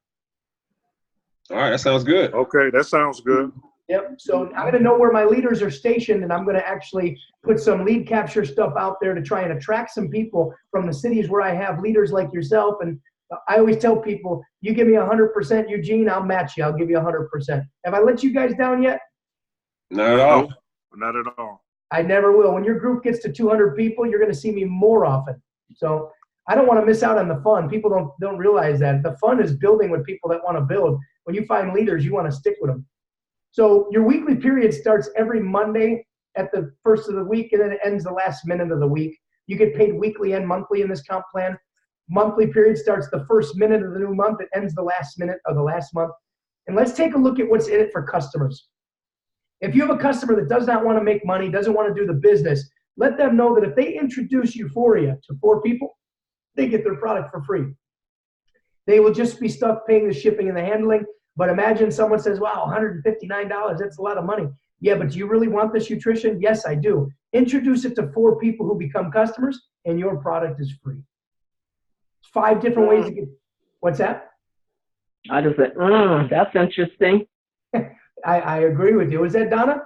All right, that sounds good. Okay, that sounds good. Yep. So I'm going to know where my leaders are stationed, and I'm going to actually put some lead capture stuff out there to try and attract some people from the cities where I have leaders like yourself and I always tell people, you give me 100%, Eugene, I'll match you. I'll give you 100%. Have I let you guys down yet? Not at all. Nope, not at all. I never will. When your group gets to 200 people, you're going to see me more often. So I don't want to miss out on the fun. People don't realize that. The fun is building with people that want to build. When you find leaders, you want to stick with them. So your weekly period starts every Monday at the first of the week, and then it ends the last minute of the week. You get paid weekly and monthly in this comp plan. Monthly period starts the first minute of the new month. It ends the last minute of the last month. And let's take a look at what's in it for customers. If you have a customer that does not want to make money, doesn't want to do the business, let them know that if they introduce Uforia to 4 people, they get their product for free. They will just be stuck paying the shipping and the handling. But imagine someone says, wow, $159, that's a lot of money. Yeah, but do you really want this nutrition? Yes, I do. Introduce it to 4 people who become customers, and your product is free. 5 different ways to get. What's that? I just said, that's interesting. I agree with you. Is that Donna?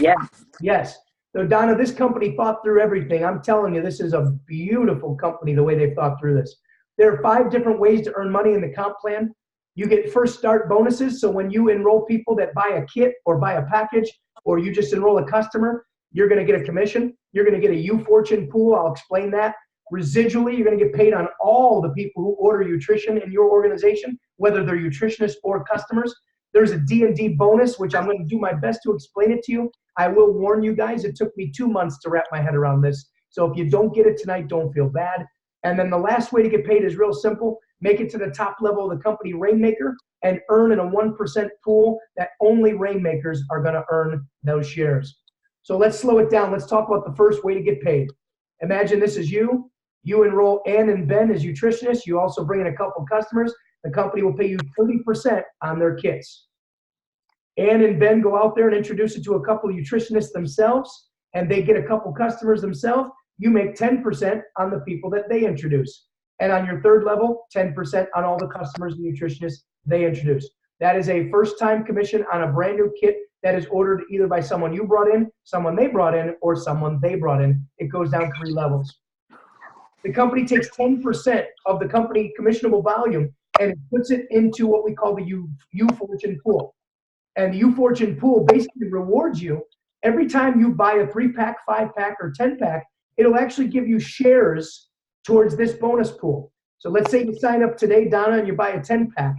Yeah. Yes. So Donna, this company thought through everything. I'm telling you, this is a beautiful company, the way they thought through this. There are 5 different ways to earn money in the comp plan. You get first start bonuses. So when you enroll people that buy a kit or buy a package, or you just enroll a customer, you're going to get a commission. You're going to get a U-Fortune pool. I'll explain that. Residually, you're going to get paid on all the people who order nutrition in your organization, whether they're nutritionists or customers. There's a D&D bonus, which I'm going to do my best to explain it to you. I will warn you guys, it took me 2 months to wrap my head around this. So if you don't get it tonight, don't feel bad. And then the last way to get paid is real simple. Make it to the top level of the company Rainmaker and earn in a 1% pool that only Rainmakers are going to earn those shares. So let's slow it down. Let's talk about the first way to get paid. Imagine this is you. You enroll Ann and Ben as nutritionists. You also bring in a couple customers. The company will pay you 30% on their kits. Ann and Ben go out there and introduce it to a couple of nutritionists themselves, and they get a couple customers themselves. You make 10% on the people that they introduce. And on your third level, 10% on all the customers and nutritionists they introduce. That is a first-time commission on a brand new kit that is ordered either by someone you brought in, someone they brought in, or someone they brought in. It goes down 3 levels. The company takes 10% of the company commissionable volume and it puts it into what we call the U-Fortune pool. And the U-Fortune pool basically rewards you every time you buy a 3-pack, 5-pack, or 10-pack. It'll actually give you shares towards this bonus pool. So let's say you sign up today, Donna, and you buy a 10-pack.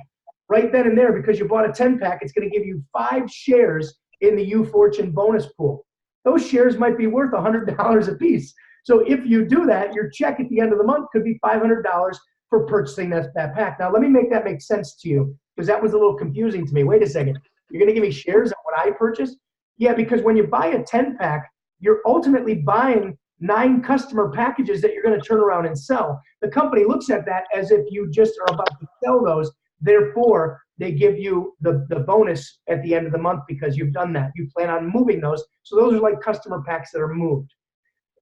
Right then and there, because you bought a 10-pack, it's going to give you 5 shares in the U-Fortune bonus pool. Those shares might be worth $100 a piece. So if you do that, your check at the end of the month could be $500 for purchasing that pack. Now, let me make that make sense to you, because that was a little confusing to me. Wait a second. You're going to give me shares on what I purchased? Yeah, because when you buy a 10-pack, you're ultimately buying 9 customer packages that you're going to turn around and sell. The company looks at that as if you just are about to sell those. Therefore, they give you the bonus at the end of the month because you've done that. You plan on moving those. So those are like customer packs that are moved.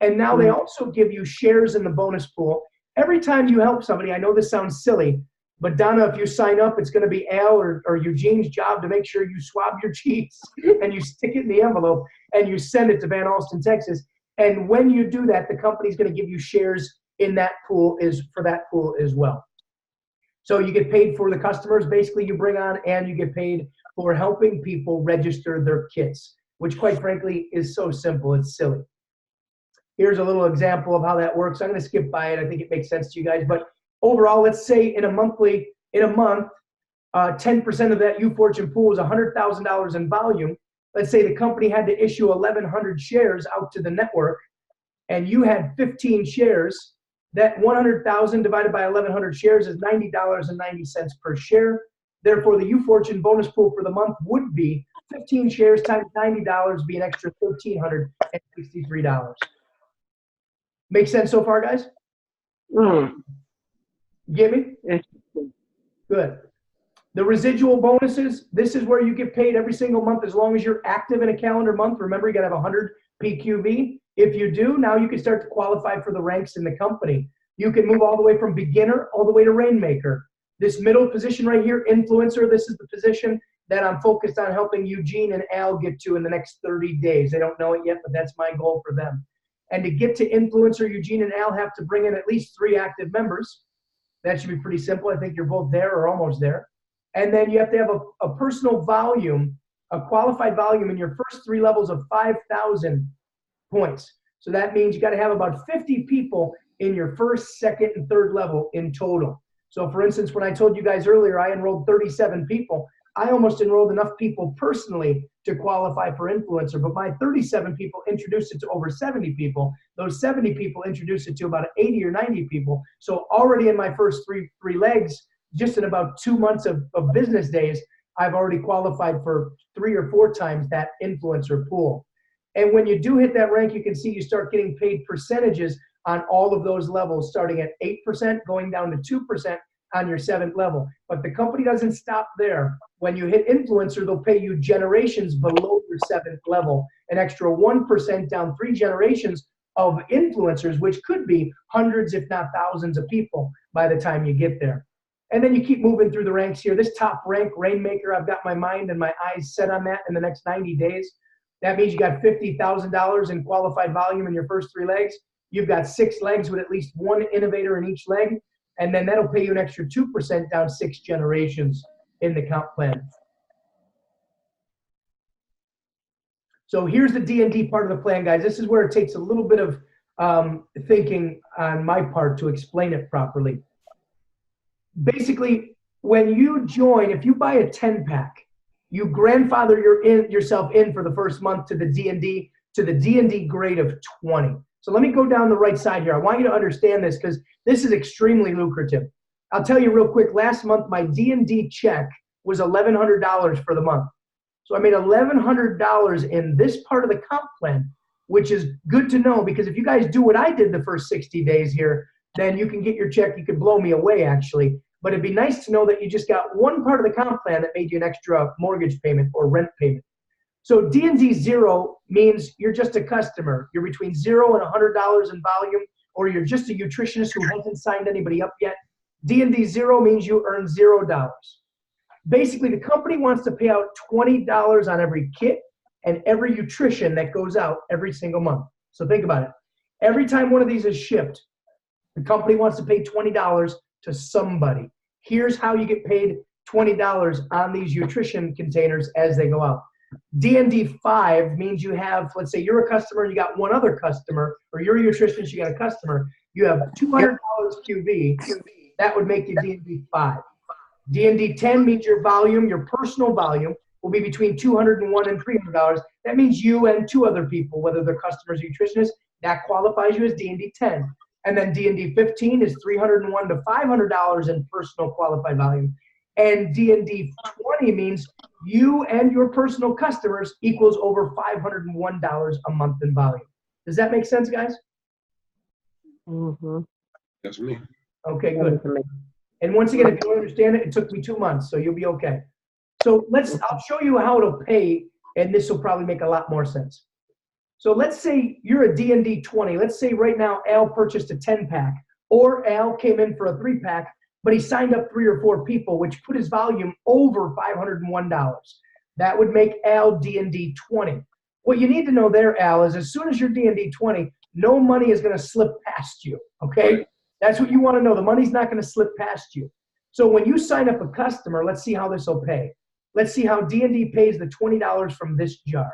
And now they also give you shares in the bonus pool. Every time you help somebody, I know this sounds silly, but Donna, if you sign up, it's going to be Al or Eugene's job to make sure you swab your cheeks and you stick it in the envelope and you send it to Van Alstyne, Texas. And when you do that, the company's going to give you shares in that pool for that pool as well. So you get paid for the customers, basically you bring on, and you get paid for helping people register their kits, which quite frankly is so simple, it's silly. Here's a little example of how that works. I'm going to skip by it. I think it makes sense to you guys. But overall, let's say in a month, 10% of that U-Fortune pool is $100,000 in volume. Let's say the company had to issue 1,100 shares out to the network, and you had 15 shares. That 100,000 divided by 1,100 shares is $90.90 per share. Therefore, the U-Fortune bonus pool for the month would be 15 shares times $90 be an extra $1,363. Make sense so far, guys? Get me? Good. The residual bonuses, this is where you get paid every single month as long as you're active in a calendar month. Remember, you got to have 100 PQV. If you do, now you can start to qualify for the ranks in the company. You can move all the way from beginner all the way to Rainmaker. This middle position right here, influencer, this is the position that I'm focused on helping Eugene and Al get to in the next 30 days. They don't know it yet, but that's my goal for them. And to get to influencer, Eugene and Al have to bring in at least 3 active members. That should be pretty simple. I think you're both there or almost there. And then you have to have a personal volume, a qualified volume in your first 3 levels of 5,000 points. So that means you got to have about 50 people in your first, second, and third level in total. So for instance, when I told you guys earlier, I enrolled 37 people. I almost enrolled enough people personally to qualify for influencer, but my 37 people introduced it to over 70 people. Those 70 people introduced it to about 80 or 90 people. So already in my first three legs, just in about 2 months of business days, I've already qualified for 3 or 4 times that influencer pool. And when you do hit that rank, you can see you start getting paid percentages on all of those levels, starting at 8%, going down to 2% on your 7th level. But the company doesn't stop there. When you hit influencer, they'll pay you generations below your 7th level, an extra 1% down 3 generations of influencers, which could be hundreds, if not thousands of people by the time you get there. And then you keep moving through the ranks here. This top rank, Rainmaker, I've got my mind and my eyes set on that in the next 90 days. That means you got $50,000 in qualified volume in your first 3 legs. You've got 6 legs with at least 1 innovator in each leg. And then that'll pay you an extra 2% down 6 generations in the comp plan. So here's the D&D part of the plan, guys. This is where it takes a little bit of thinking on my part to explain it properly. Basically, when you join, if you buy a 10-pack, you grandfather yourself in for the first month to the D&D grade of 20. So let me go down the right side here. I want you to understand this because this is extremely lucrative. I'll tell you real quick, last month my D&D check was $1,100 for the month. So I made $1,100 in this part of the comp plan, which is good to know because if you guys do what I did the first 60 days here, then you can get your check. You can blow me away actually. But it'd be nice to know that you just got one part of the comp plan that made you an extra mortgage payment or rent payment. So D&D 0 means you're just a customer. You're between $0 and $100 in volume, or you're just a nutritionist who hasn't signed anybody up yet. D&D 0 means you earn $0. Basically, the company wants to pay out $20 on every kit and every nutrition that goes out every single month. So think about it. Every time one of these is shipped, the company wants to pay $20 to somebody. Here's how you get paid $20 on these nutrition containers as they go out. D&D 5 means you have, let's say you're a customer, you got one other customer, or you're a nutritionist, you got a customer, you have $200 QV, that would make you D&D 5. D&D 10 means your volume, your personal volume, will be between $201 and $300. That means you and 2 other people, whether they're customers or nutritionists, that qualifies you as D&D 10. And then D&D 15 is $301 to $500 in personal qualified volume. And D&D 20 means you and your personal customers equals over $501 a month in volume. Does that make sense, guys? Mm-hmm. That's me. Okay, good. And once again, if you don't understand it, it took me 2 months, so you'll be okay. So I'll show you how to pay, and this will probably make a lot more sense. So let's say you're a D&D 20. Let's say right now Al purchased a 10-pack, or Al came in for a 3-pack, but he signed up 3 or 4 people, which put his volume over $501. That would make Al D&D 20. What you need to know there, Al, is as soon as you're D&D 20, no money is going to slip past you, okay? That's what you want to know. The money's not going to slip past you. So when you sign up a customer, let's see how this will pay. Let's see how D&D pays the $20 from this jar.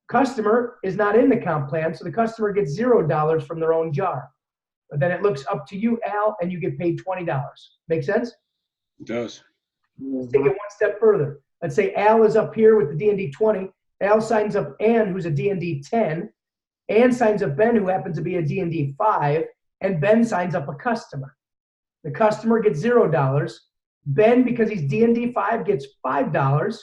Customer is not in the comp plan, so the customer gets $0 from their own jar. But then it looks up to you, Al, and you get paid $20. Make sense? It does. Let's take it one step further. Let's say Al is up here with the D&D 20. Al signs up Ann, who's a D&D 10. Ann signs up Ben, who happens to be a D&D 5. And Ben signs up a customer. The customer gets $0. Ben, because he's D&D 5, gets $5.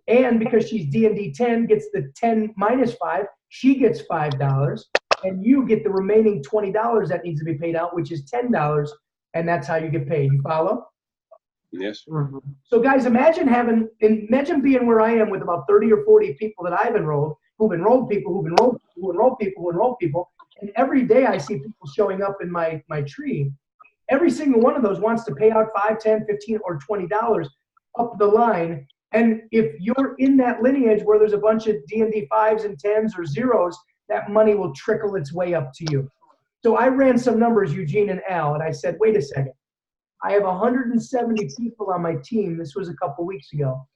And because she's D&D 10, gets the 10 minus 5, she gets $5. And you get the remaining $20 that needs to be paid out, which is $10. And that's how you get paid. You follow? Yes. Mm-hmm. So guys, imagine being where I am with about 30 or 40 people that I've enrolled, who've enrolled people, who enroll people. And every day I see people showing up in my tree. Every single one of those wants to pay out $5, $10, $15, or $20 up the line. And if you're in that lineage where there's a bunch of D&D 5s and 10s or 0s, that money will trickle its way up to you. So I ran some numbers, Eugene and Al, and I said, wait a second. I have 170 people on my team. This was a couple weeks ago.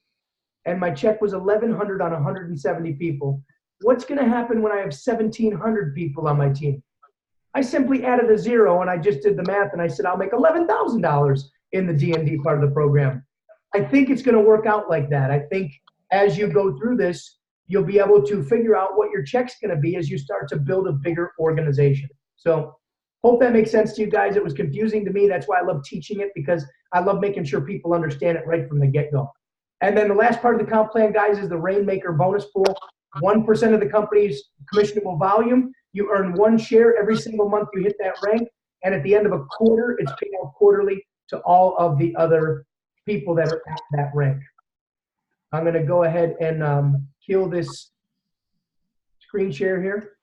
And my check was 1,100 on 170 people. What's going to happen when I have 1,700 people on my team? I simply added a zero, and I just did the math, and I said, I'll make $11,000 in the D&D part of the program. I think it's going to work out like that. I think as you go through this, you'll be able to figure out what your check's going to be as you start to build a bigger organization. So hope that makes sense to you guys. It was confusing to me. That's why I love teaching it, because I love making sure people understand it right from the get-go. And then the last part of the comp plan, guys, is the Rainmaker bonus pool. 1% of the company's commissionable volume. You earn 1 share every single month you hit that rank. And at the end of a quarter, it's paid out quarterly to all of the other people that are at that rank. I'm going to go ahead and kill this screen share here.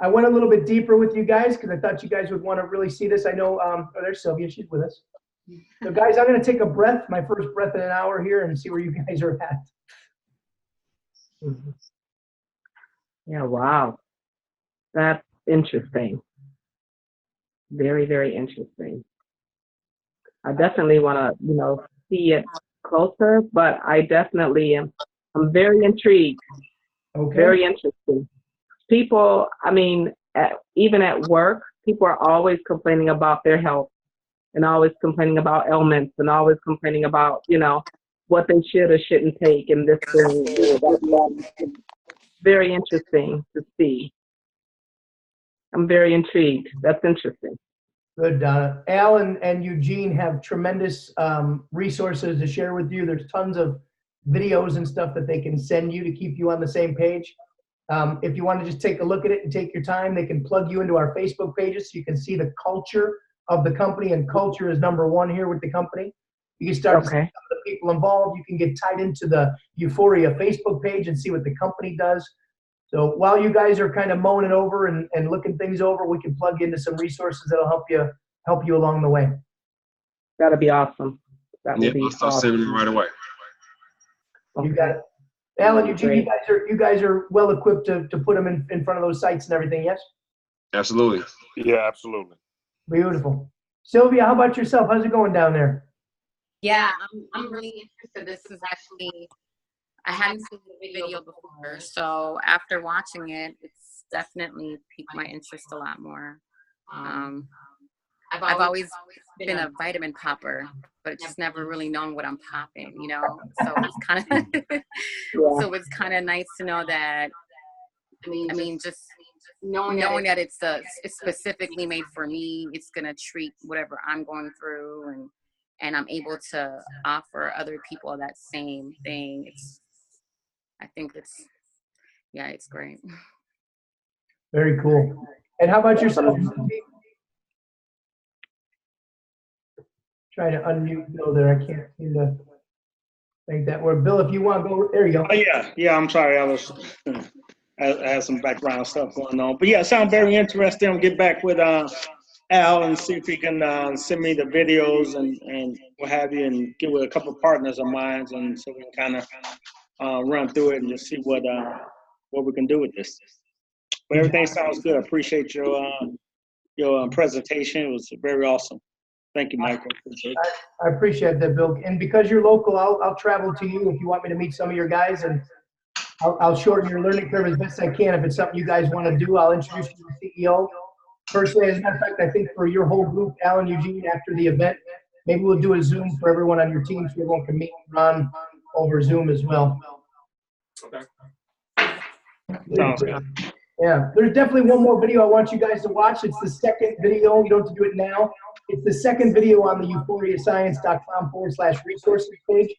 I went a little bit deeper with you guys because I thought you guys would want to really see this. I know, oh, there's Sylvia. She's with us. So, guys, I'm going to take a breath, my first breath in an hour here, and see where you guys are at. Yeah, wow. That's interesting. Very, very interesting. I definitely want to, see it closer, but I definitely am. I'm very intrigued. Okay. Very interesting. People, I mean, even at work, people are always complaining about their health and always complaining about ailments and always complaining about, what they should or shouldn't take and this thing. Very interesting to see. I'm very intrigued. That's interesting. Good, Donna. Al and Eugene have tremendous resources to share with you. There's tons of videos and stuff that they can send you to keep you on the same page. If you want to just take a look at it and take your time, they can plug you into our Facebook pages so you can see the culture of the company, and culture is #1 here with the company. You can start to see some of the people involved. You can get tied into the Uforia Facebook page and see what the company does. So while you guys are kind of mowing it over and looking things over, we can plug into some resources that'll help you along the way. That'll be awesome. That will be I'll start awesome. sending it right away. You got it. Alan, Eugene, you guys are well equipped to put them in front of those sites and everything, yes? Absolutely. Yeah, absolutely. Beautiful. Sylvia, how about yourself? How's it going down there? Yeah, I'm really interested. This is actually, I hadn't seen the video before, so after watching it, it's definitely piqued my interest a lot more. I've always been a vitamin popper, but just never really known what I'm popping, So it's kind of, so it's kind of nice to know that. I mean, just knowing that it's specifically made for me. It's gonna treat whatever I'm going through, and I'm able to offer other people that same thing. I think it's great. Very cool. And how about yourself? Trying to unmute Bill there. I can't seem to make that work. Bill, if you want to go, there you go. Oh, yeah. I'm sorry. I had some background stuff going on, but yeah, it sounds very interesting. I'll get back with Al and see if he can send me the videos and what have you, and get with a couple of partners of mine, and so we can kind of run through it and just see what we can do with this. But everything sounds good. I appreciate your presentation. It was very awesome. Thank you, Michael. I appreciate that, Bill. And because you're local, I'll travel to you if you want me to meet some of your guys, and I'll shorten your learning curve as best I can. If it's something you guys want to do, I'll introduce you to the CEO. Personally, as a matter of fact, I think for your whole group, Alan, Eugene, after the event, maybe we'll do a Zoom for everyone on your team so everyone can meet and run over Zoom as well. Okay. Sounds good. Yeah, there's definitely one more video I want you guys to watch. It's the second video. You don't have to do it now. It's the second video on the euforiascience.com/resources page.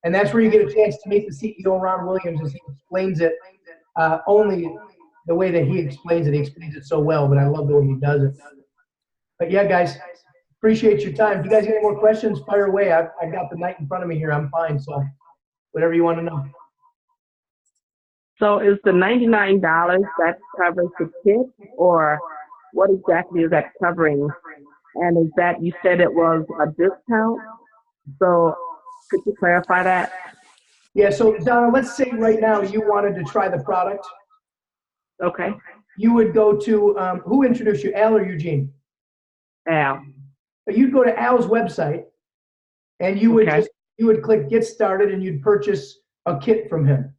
And that's where you get a chance to meet the CEO, Ron Williams, as he explains it only the way that he explains it. He explains it so well, but I love the way he does it. But yeah, guys, appreciate your time. If you guys got any more questions, fire away. I've got the night in front of me here. I'm fine. So whatever you want to know. So is the $99 that covers the kit, or what exactly is that covering? And is that, you said it was a discount? So could you clarify that? Yeah, so Donna, let's say right now you wanted to try the product. Okay. you would go to, who introduced you, Al or Eugene? Al. You'd go to Al's website and you would Okay. you would click get started and you'd purchase a kit from him.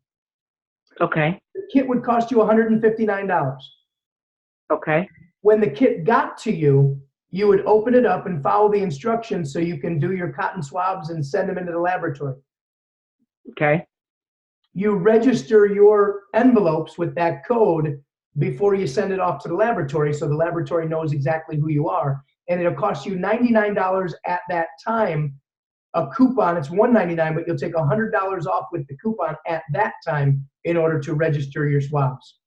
Okay. The kit would cost you $159. Okay. When the kit got to you, you would open it up and follow the instructions so you can do your cotton swabs and send them into the laboratory. Okay. You register your envelopes with that code before you send it off to the laboratory so the laboratory knows exactly who you are. And it'll cost you $99 at that time. A coupon, it's $199, but you'll take $100 off with the coupon at that time in order to register your swabs.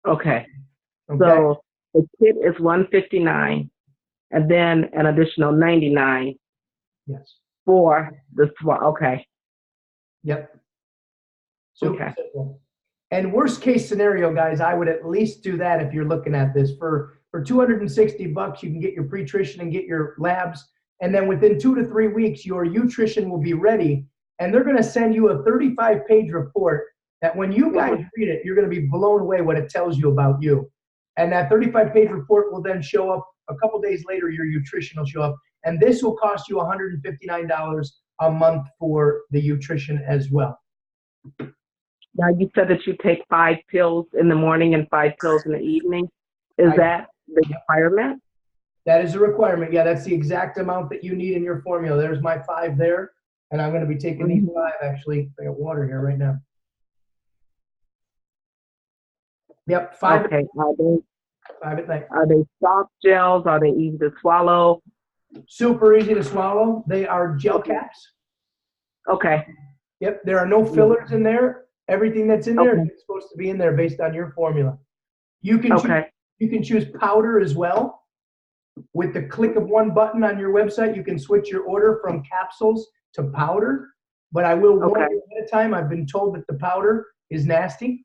Okay. Okay? So the kit is $159, and then an additional $99 Yes. for the swab. Okay. Yep. Super Okay. simple. And worst case scenario, guys, I would at least do that if you're looking at this. For $260, you can get your pre-trition and get your labs. And then within 2 to 3 weeks, your nutrition will be ready. And they're going to send you a 35-page report that when you guys read it, you're going to be blown away what it tells you about you. And that 35-page report will then show up a couple days later, your nutrition will show up. And this will cost you $159 a month for the nutrition as well. Now, you said that you take 5 pills in the morning and 5 pills in the evening. Is that the requirement? That is a requirement. Yeah, that's the exact amount that you need in your formula. There's my 5 there. And I'm going to be taking these 5, actually. I got water here right now. Yep, 5. Okay. 5 at night. Are they soft gels? Are they easy to swallow? Super easy to swallow. They are gel caps. Okay. Yep, there are no fillers in there. Everything that's in there Okay. is supposed to be in there based on your formula. You can Okay. you can choose powder as well. With the click of one button on your website, you can switch your order from capsules to powder. But I will warn Okay. you ahead of time, I've been told that the powder is nasty.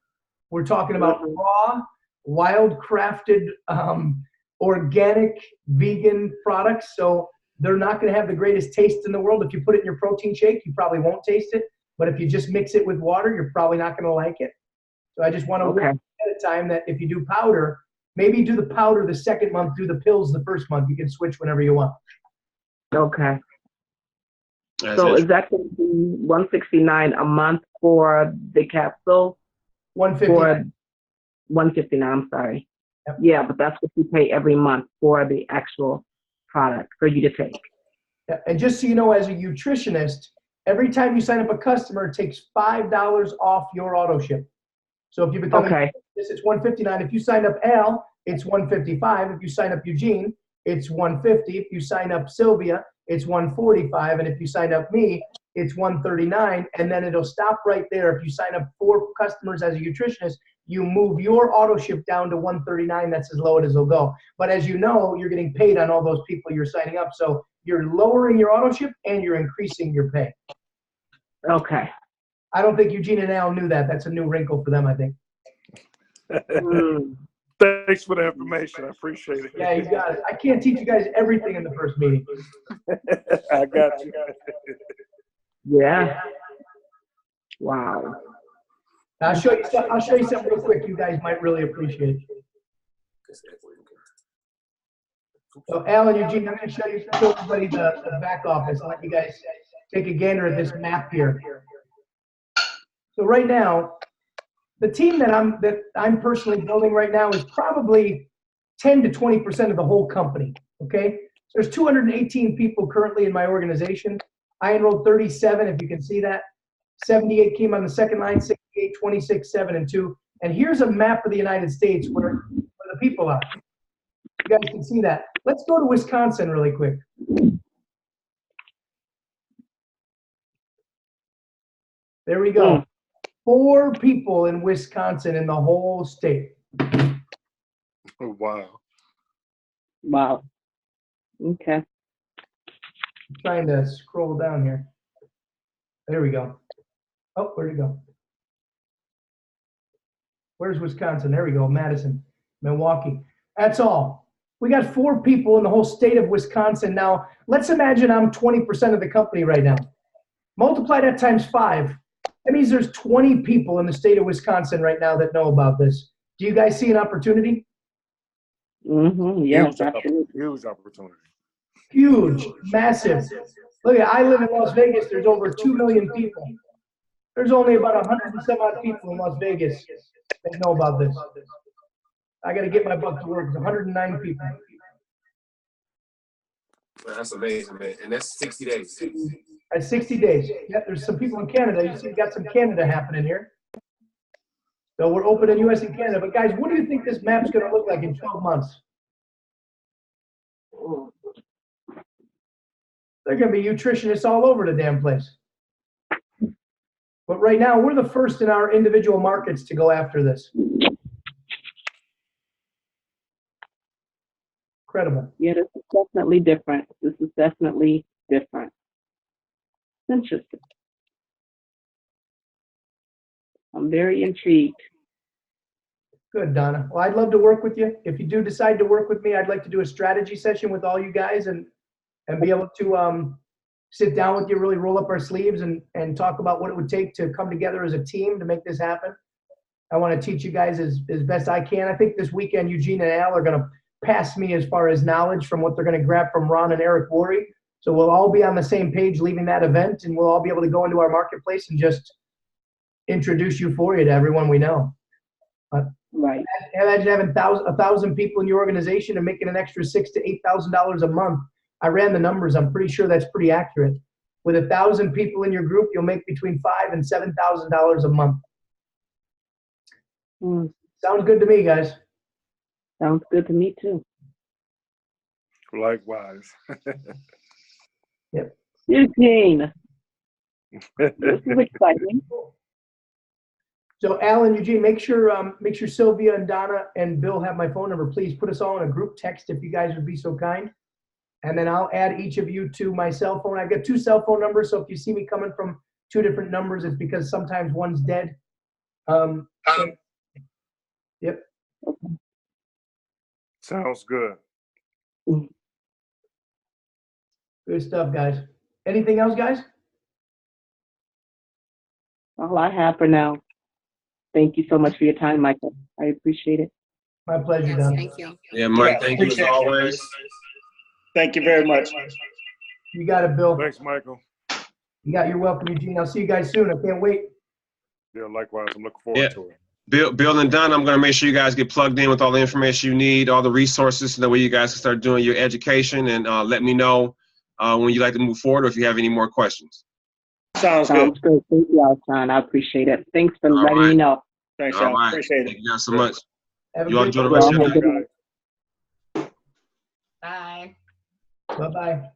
We're talking about raw, wild crafted, organic, vegan products. So they're not going to have the greatest taste in the world. If you put it in your protein shake, you probably won't taste it. But if you just mix it with water, you're probably not going to like it. So I just want to warn you ahead of time that if you do powder, maybe do the powder the second month, do the pills the first month. You can switch whenever you want. Okay. That's So it. is that going to be $169 a month for the capsule? 159. $159. I'm sorry. Yep. Yeah, but that's what you pay every month for the actual product for you to take. Yeah, and just so you know, as a nutritionist, every time you sign up a customer, it takes $5 off your auto ship. So if you become this, it's $159. If you sign up Al, it's $155. If you sign up Eugene, it's $150. If you sign up Sylvia, it's $145. And if you sign up me, it's $139. And then it'll stop right there. If you sign up 4 customers as a nutritionist, you move your auto ship down to $139. That's as low as it'll go. But as you know, you're getting paid on all those people you're signing up. So you're lowering your auto ship and you're increasing your pay. Okay. I don't think Eugene and Al knew that. That's a new wrinkle for them, I think. Thanks for the information. I appreciate it. Yeah, you got it. I can't teach you guys everything in the first meeting. I got you. Yeah. Wow. I'll show you something real quick you guys might really appreciate. So Al and Eugene, I'm going to show everybody the back office and let you guys take a gander at this map here. So right now, the team that I'm personally building right now is probably 10 to 20% of the whole company. Okay, there's 218 people currently in my organization. I enrolled 37, if you can see that. 78 came on the second line, 68, 26, 7, and 2. And here's a map of the United States where the people are. You guys can see that. Let's go to Wisconsin really quick. There we go. 4 people in Wisconsin in the whole state. Oh, wow. Wow. Okay. I'm trying to scroll down here. There we go. Oh, where'd it go? Where's Wisconsin? There we go. Madison, Milwaukee. That's all. We got 4 people in the whole state of Wisconsin. Now, let's imagine I'm 20% of the company right now. Multiply that times 5. That means there's 20 people in the state of Wisconsin right now that know about this. Do you guys see an opportunity? Yes, absolutely. Huge opportunity. Huge, massive. Look at, I live in Las Vegas. There's over 2 million people. There's only about 100 and some odd people in Las Vegas that know about this. I got to get my butt to work. It's 109 people. Man, that's amazing, man. And that's 60 days. At 60 days. Yeah, there's some people in Canada. You see, we got some Canada happening here. So we're open in US and Canada. But guys, what do you think this map's going to look like in 12 months? They're going to be nutritionists all over the damn place. But right now, we're the first in our individual markets to go after this. Incredible. Yeah, this is definitely different. This is definitely different. Interesting. I'm very intrigued. Good, Donna. Well, I'd love to work with you. If you do decide to work with me, I'd like to do a strategy session with all you guys and be able to sit down with you, really roll up our sleeves and talk about what it would take to come together as a team to make this happen. I want to teach you guys as best I can. I think this weekend, Eugene and Al are going to pass me as far as knowledge from what they're going to grab from Ron and Eric Worre. So we'll all be on the same page leaving that event, and we'll all be able to go into our marketplace and just introduce Uforia to everyone we know. Right. Imagine having 1,000 people in your organization and making an extra $6,000 to $8,000 a month. I ran the numbers. I'm pretty sure that's pretty accurate. With 1,000 people in your group, you'll make between $5,000 and $7,000 a month. Sounds good to me, guys. Sounds good to me too. Likewise. Yep. Eugene. This is exciting. So Alan, Eugene, make sure Sylvia and Donna and Bill have my phone number. Please put us all in a group text if you guys would be so kind. And then I'll add each of you to my cell phone. I've got 2 cell phone numbers, so if you see me coming from 2 different numbers, it's because sometimes one's dead. Yep. Sounds good. Good stuff, guys. Anything else, guys? All I have for now. Thank you so much for your time, Michael. I appreciate it. My pleasure, Yes, Donna. thank you. Yeah, Mike, thank you as always. Thank you very much. You got it, Bill. Thanks, Michael. You're welcome, Eugene. I'll see you guys soon. I can't wait. Yeah, likewise. I'm looking forward to it. Bill and Don, I'm going to make sure you guys get plugged in with all the information you need, all the resources, so that way you guys can start doing your education, and let me know when you'd like to move forward or if you have any more questions. Sounds good. Thank you, Alton. I appreciate it. Thanks for letting me know. Thanks, All y'all. right. Appreciate it. Thank you guys so much. Have a You all great enjoy the day. rest of your day. Bye. Bye-bye.